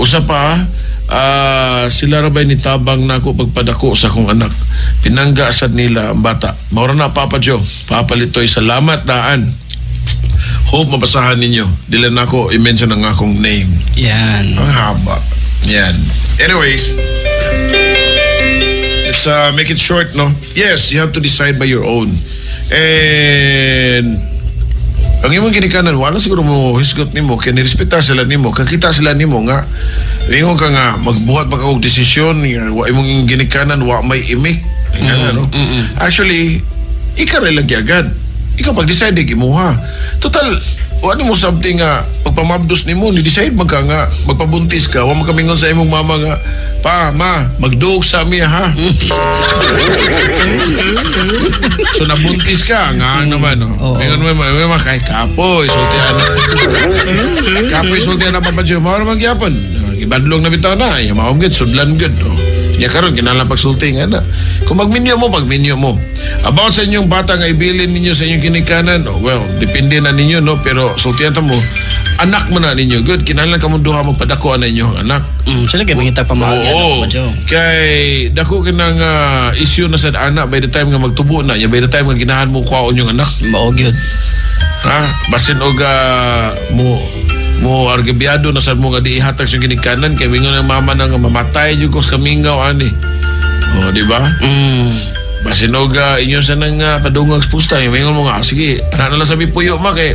Usa pa sila ra bay nitabang nako pagpadako sa akong anak. Pinangga sad nila ang bata. Mao na Papa Joe, papalitoy salamat daan. Hope mabasahan ninyo. Dila na ako i-mention ang akong name. Yan. Ang haba. Yan. Anyways, let's make it short, no? Yes, you have to decide by your own. And ang imong ginikanan, wala siguro mo hisgot nimo, kaya nirespetar sila nimo, kakita sila nimo nga, ingon ka nga, magbuhat pa ka og desisyon, wa imong ginikanan, wa may imik. No? Actually, ikaw rin lagi agad. Ikaw pag-decide gimuha. Total, ano mo something nga pagpamabdos nimo ni decide magka nga magpabuntis ka, wa magkamingon sa imong mama nga pa, ma, magduog sa mi ha. So nabuntis ka nga naman no. Mingon mo kay kapoy sultian. Kapoy sultian na Papa Joe, mao man gyapon. Ibadlong na bitaw na, ya mao gid sudlan gid. Ya karon kinahanglan pagsulti nga na. Kung pagminyo mo. About sa inyong bata nga ibilin ninyo sa inyong kinikanan, well, depende na ninyo, no? Pero sultihan ta mo, anak mo na ninyo. Good, kinahanglan ka mo duha magpadako na inyong anak. Sila kaya mangita pamahagi na Papa Joe. Kay dako kinang issue na sa anak by the time nga magtubo na, by the time nga ginahan mo kwaon yung anak. Mao gyud. Ha? Basin og mo argabyado na sa mo nga di ihatag sa ginikanan kay mingon ang mama na nga mamatay jud ko sa kamingaw ani. Di ba? Basin og inyo sa nang padungag pusta, mingon mo nga sige, ana na lang sabi puyo ma kay.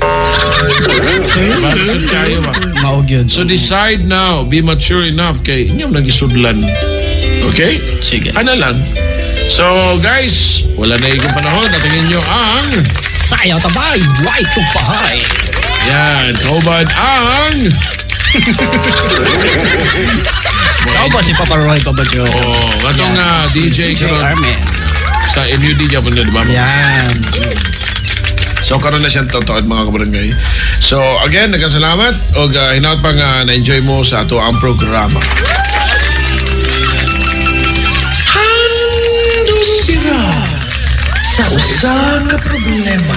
Mao gyud. So decide now, be mature enough kay inyo nagisudlan. Okay? Sige. Ana lang. So guys, wala na ikong panahon, natingin nyo ang Sayaw Tabay, Right to Bahay. yan, kauban ang Kauban si Papa Roy Papa Joe. gatong DJ karon. Armin. Sa NUD niya po na, di ba? Yan. So, karon na siyang totoo mga kabarangay. So, again, nagkasalamat o hinaot pang na-enjoy mo sa ato ang programa. Handos bira sa usa ka problema.